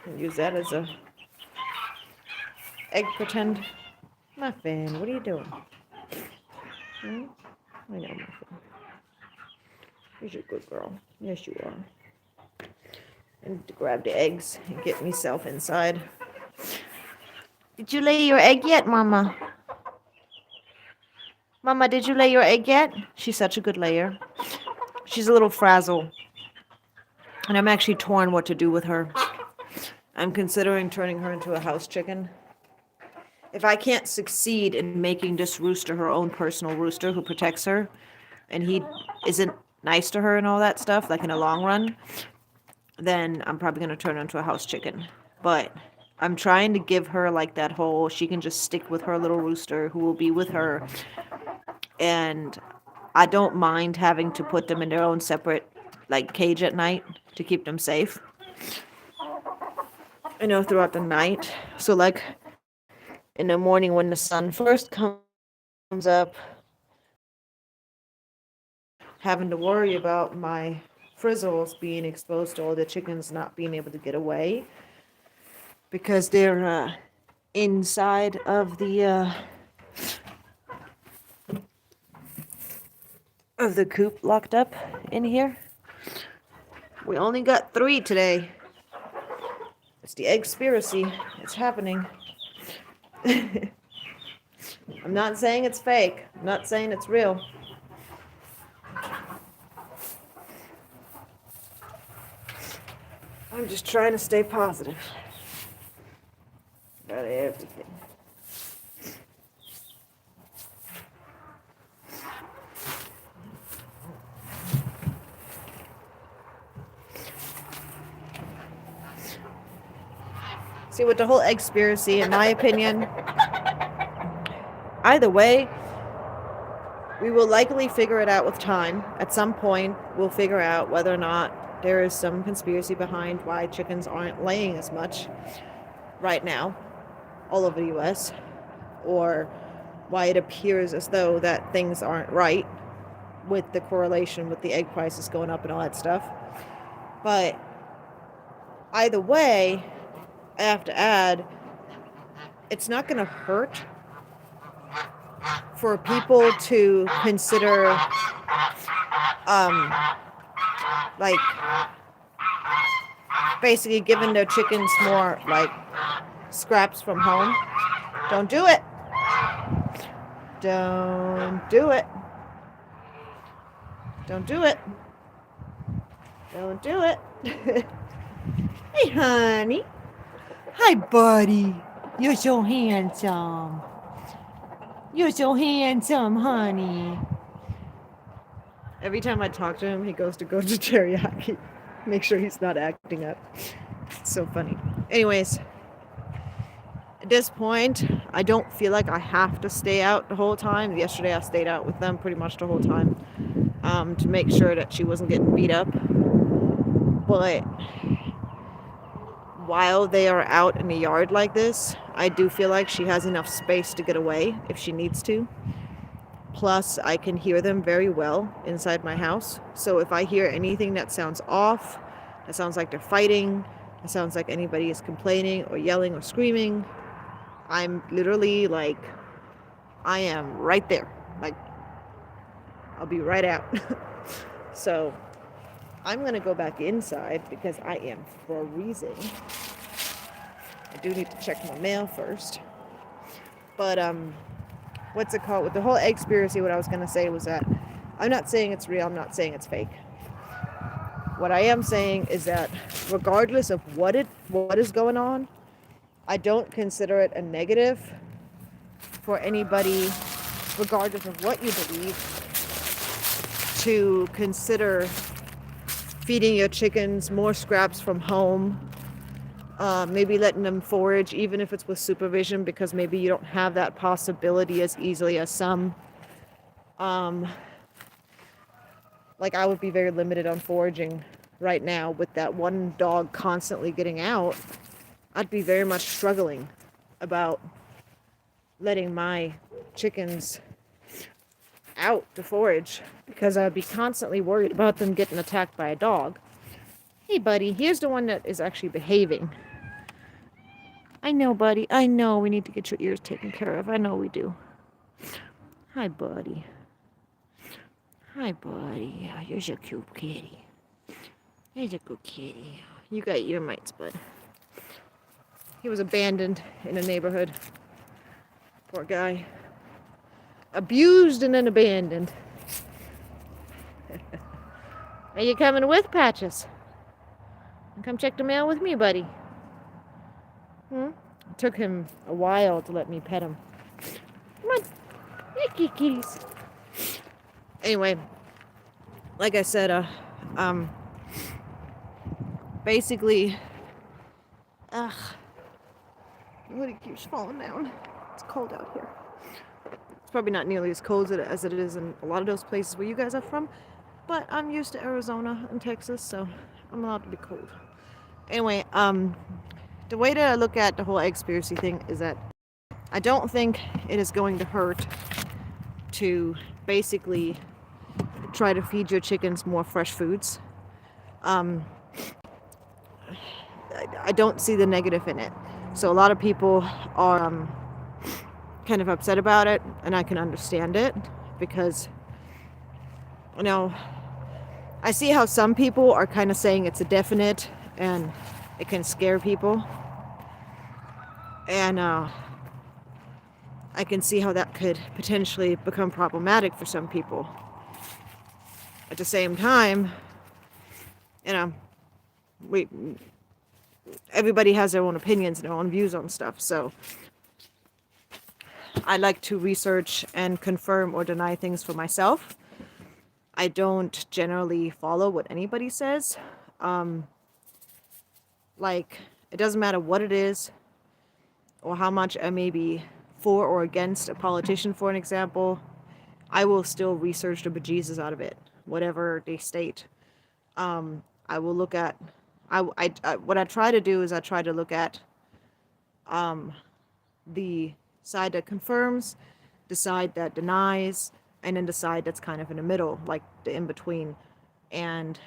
And use that as a egg pretend. Muffin, what are you doing? I know, Muffin. You're a good girl. Yes, you are. I need to grab the eggs and get myself inside. Did you lay your egg yet, Mama? Mama, did you lay your egg yet? She's such a good layer. She's a little frazzle. And I'm actually torn what to do with her. I'm considering turning her into a house chicken. If I can't succeed in making this rooster her own personal rooster who protects her, and he isn't nice to her and all that stuff, like in the long run, then I'm probably going to turn her into a house chicken. But I'm trying to give her like that whole, she can just stick with her little rooster who will be with her. And I don't mind having to put them in their own separate cage at night to keep them safe. Throughout the night. So in the morning when the sun first comes up, having to worry about my frizzles being exposed to all the chickens not being able to get away because they're inside of the coop, locked up in here. We only got 3 today. It's the egg-spiracy. It's happening. I'm not saying it's fake. I'm not saying it's real. I'm just trying to stay positive about everything. See, with the whole egg-spiracy, in my opinion, either way, we will likely figure it out with time. At some point, we'll figure out whether or not there is some conspiracy behind why chickens aren't laying as much right now all over the U.S. or why it appears as though that things aren't right with the correlation with the egg prices going up and all that stuff. But either way, I have to add, it's not going to hurt for people to consider, um, like, basically giving their chickens more, like, scraps from home. Don't do it. Don't do it. Don't do it. Don't do it. Hey, honey. Hi, buddy. You're so handsome. You're so handsome, honey. Every time I talk to him, he goes to go to teriyaki. Make sure he's not acting up. It's so funny. Anyways, at this point, I don't feel like I have to stay out the whole time. Yesterday, I stayed out with them pretty much the whole time to make sure that she wasn't getting beat up. But while they are out in the yard like this, I do feel like she has enough space to get away if she needs to. Plus, I can hear them very well inside my house. So if I hear anything that sounds off, that sounds like they're fighting, that sounds like anybody is complaining or yelling or screaming, I'm literally like, I am right there. Like, I'll be right out. So I'm going to go back inside because I am freezing. I do need to check my mail first. But, what's it called? With the whole egg conspiracy, what I was going to say was that I'm not saying it's real. I'm not saying it's fake. What I am saying is that regardless of what is going on, I don't consider it a negative for anybody, regardless of what you believe, to consider feeding your chickens more scraps from home, maybe letting them forage, even if it's with supervision, because maybe you don't have that possibility as easily as some. Like, I would be very limited on foraging right now with that one dog constantly getting out. I'd be very much struggling about letting my chickens out to forage because I'd be constantly worried about them getting attacked by a dog. Hey, buddy, here's the one that is actually behaving. I know, buddy. I know we need to get your ears taken care of. I know we do. Hi, buddy. Hi, buddy. You're a cute kitty. You're a good kitty. You got ear mites, bud. He was abandoned in a neighborhood. Poor guy. Abused and then abandoned. Are you coming with, Patches? Come check the mail with me, buddy. It took him a while to let me pet him. Come on. Here, kitties. Anyway, like I said, basically, what, it keeps falling down. It's cold out here. It's probably not nearly as cold as it is in a lot of those places where you guys are from, but I'm used to Arizona and Texas, so I'm allowed to be cold. Anyway, the way to look at the whole egg conspiracy thing is that I don't think it is going to hurt to basically try to feed your chickens more fresh foods. I don't see the negative in it. So a lot of people are kind of upset about it, and I can understand it because, you know, I see how some people are kind of saying it's a definite and it can scare people. And I can see how that could potentially become problematic for some people. At the same time, you know, everybody has their own opinions and their own views on stuff. So I like to research and confirm or deny things for myself. I don't generally follow what anybody says. Like, it doesn't matter what it is or how much I may be for or against a politician, for an example. I will still research the bejesus out of it, whatever they state. I will look at, what I try to do is I try to look at the side that confirms the side that denies, and then the side that's kind of in the middle, like the in between, and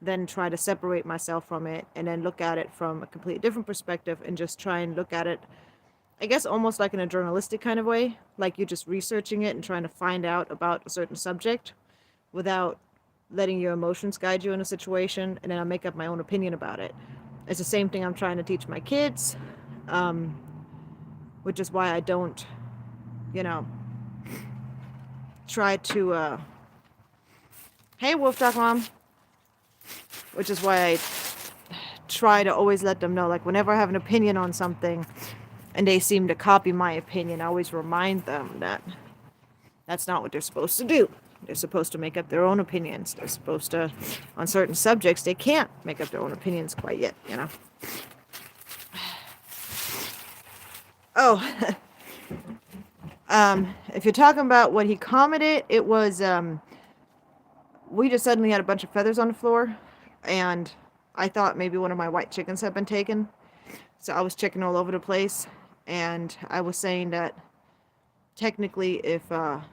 then try to separate myself from it and then look at it from a completely different perspective and just try and look at it, I guess, almost like in a journalistic kind of way, like you're just researching it and trying to find out about a certain subject without letting your emotions guide you in a situation, and then I make up my own opinion about it. It's the same thing I'm trying to teach my kids, um, which is why I don't, you know, try to, hey, Wolf Dog Mom, which is why I try to always let them know, like, whenever I have an opinion on something and they seem to copy my opinion, I always remind them that that's not what they're supposed to do. They're supposed to make up their own opinions. They're supposed to, on certain subjects, they can't make up their own opinions quite yet, you know? Oh, if you're talking about what he commented, it was, we just suddenly had a bunch of feathers on the floor, and I thought maybe one of my white chickens had been taken. So I was checking all over the place, and I was saying that technically if a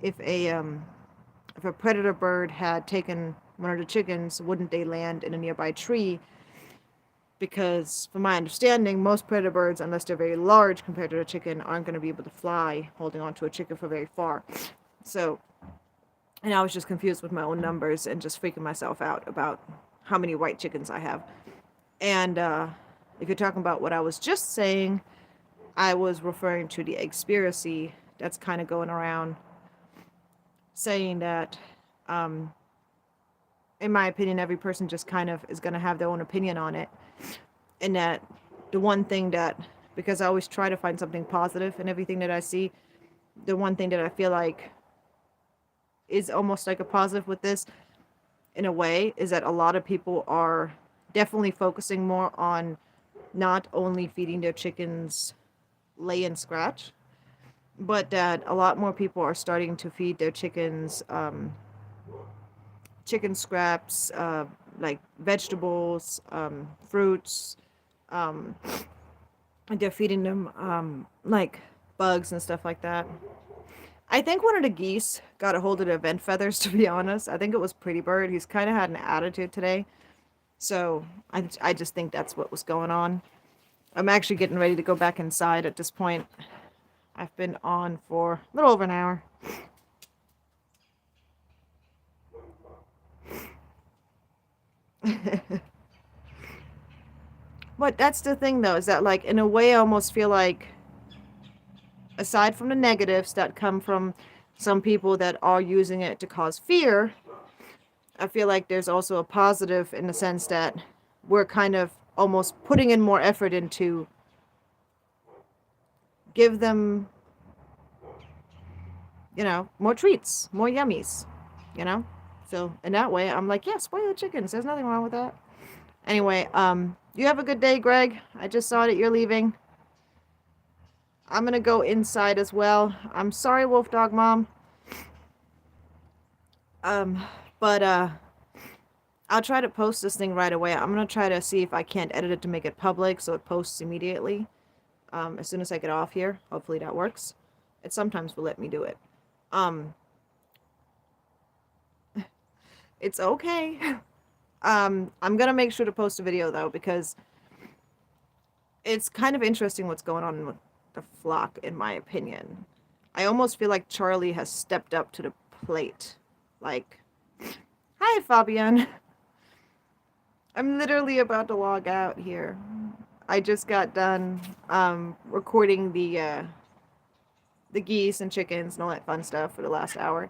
if a predator bird had taken one of the chickens, wouldn't they land in a nearby tree? Because from my understanding, most predator birds, unless they're very large compared to a chicken, aren't going to be able to fly holding onto a chicken for very far. So, and I was just confused with my own numbers and just freaking myself out about how many white chickens I have. And if you're talking about what I was just saying, I was referring to the egg-spiracy that's kind of going around, saying that, in my opinion, every person just kind of is going to have their own opinion on it. And that the one thing that, because I always try to find something positive in everything that I see, the one thing that I feel like is almost like a positive with this, in a way, is that a lot of people are definitely focusing more on not only feeding their chickens lay and scratch, but that a lot more people are starting to feed their chickens chicken scraps, like vegetables, fruits. Um, they're feeding them like bugs and stuff like that. I think one of the geese got a hold of the vent feathers, to be honest. I think it was Pretty Bird. He's kind of had an attitude today. So I just think that's what was going on. I'm actually getting ready to go back inside at this point. I've been on for a little over an hour. But that's the thing, though, is that, like, in a way, I almost feel like, aside from the negatives that come from some people that are using it to cause fear, I feel like there's also a positive in the sense that we're kind of almost putting in more effort into give them, more treats, more yummies, you know? So in that way, I'm like, yeah, spoil the chickens. There's nothing wrong with that. Anyway, you have a good day, Greg. I just saw that you're leaving. I'm gonna go inside as well. I'm sorry, Wolf Dog Mom. Um, but I'll try to post this thing right away. I'm gonna try to see if I can't edit it to make it public so it posts immediately. As soon as I get off here. Hopefully that works. It sometimes will let me do it. It's okay. I'm gonna make sure to post a video though, because it's kind of interesting what's going on with the flock, in my opinion. I almost feel like Charlie has stepped up to the plate. Like, hi, Fabian. I'm literally about to log out here. I just got done recording the geese and chickens and all that fun stuff for the last hour.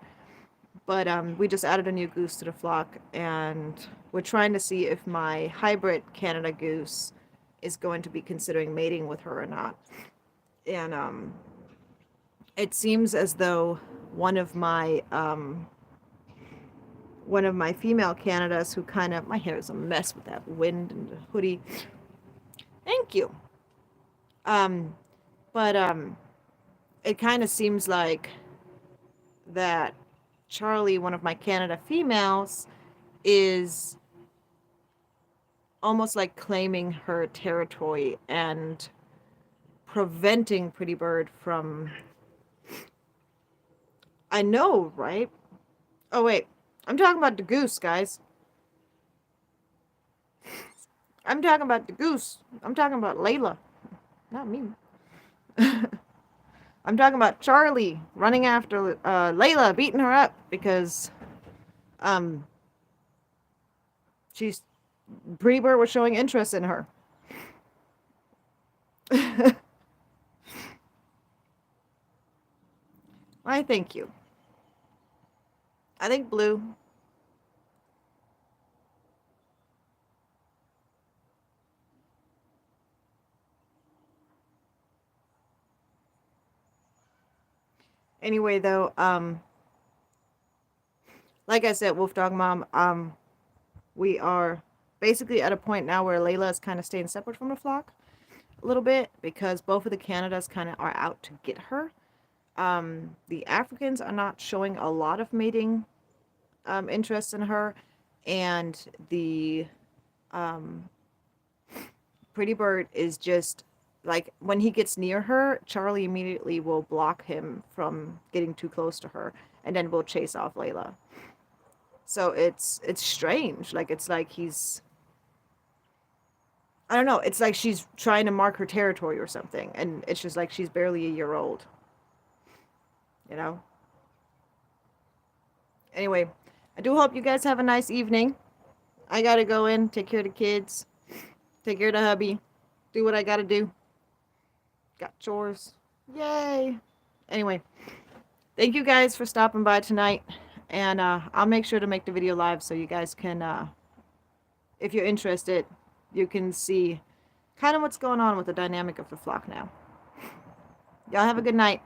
But we just added a new goose to the flock, and we're trying to see if my hybrid Canada goose is going to be considering mating with her or not. And it seems as though one of my female Canadas, who kind of, my hair is a mess with that wind and the hoodie. Thank you. But it kind of seems like that Charlie, one of my Canada females, is almost like claiming her territory and preventing Pretty Bird from I know, right? Oh, wait. I'm talking about the goose, guys. I'm talking about the goose. I'm talking about Layla, not me. I'm talking about Charlie running after Layla, beating her up because um she's Breber was showing interest in her. I thank you. I think blue. Anyway, though, like I said, Wolf Dog Mom, we are basically at a point now where Layla is kind of staying separate from the flock a little bit because both of the Canadas kind of are out to get her. The Africans are not showing a lot of mating interest in her, and the um, pretty bird is just like when he gets near her, Charlie immediately will block him from getting too close to her, and then will chase off Layla. So it's strange. Like it's like he's I don't know. It's like she's trying to mark her territory or something, and it's just like she's barely a year old. You know. Anyway, I do hope you guys have a nice evening. I gotta go in, take care of the kids, take care of the hubby, do what I gotta do. Got chores. Yay! Anyway, thank you guys for stopping by tonight, and I'll make sure to make the video live so you guys can, if you're interested, you can see kind of what's going on with the dynamic of the flock now. Y'all have a good night.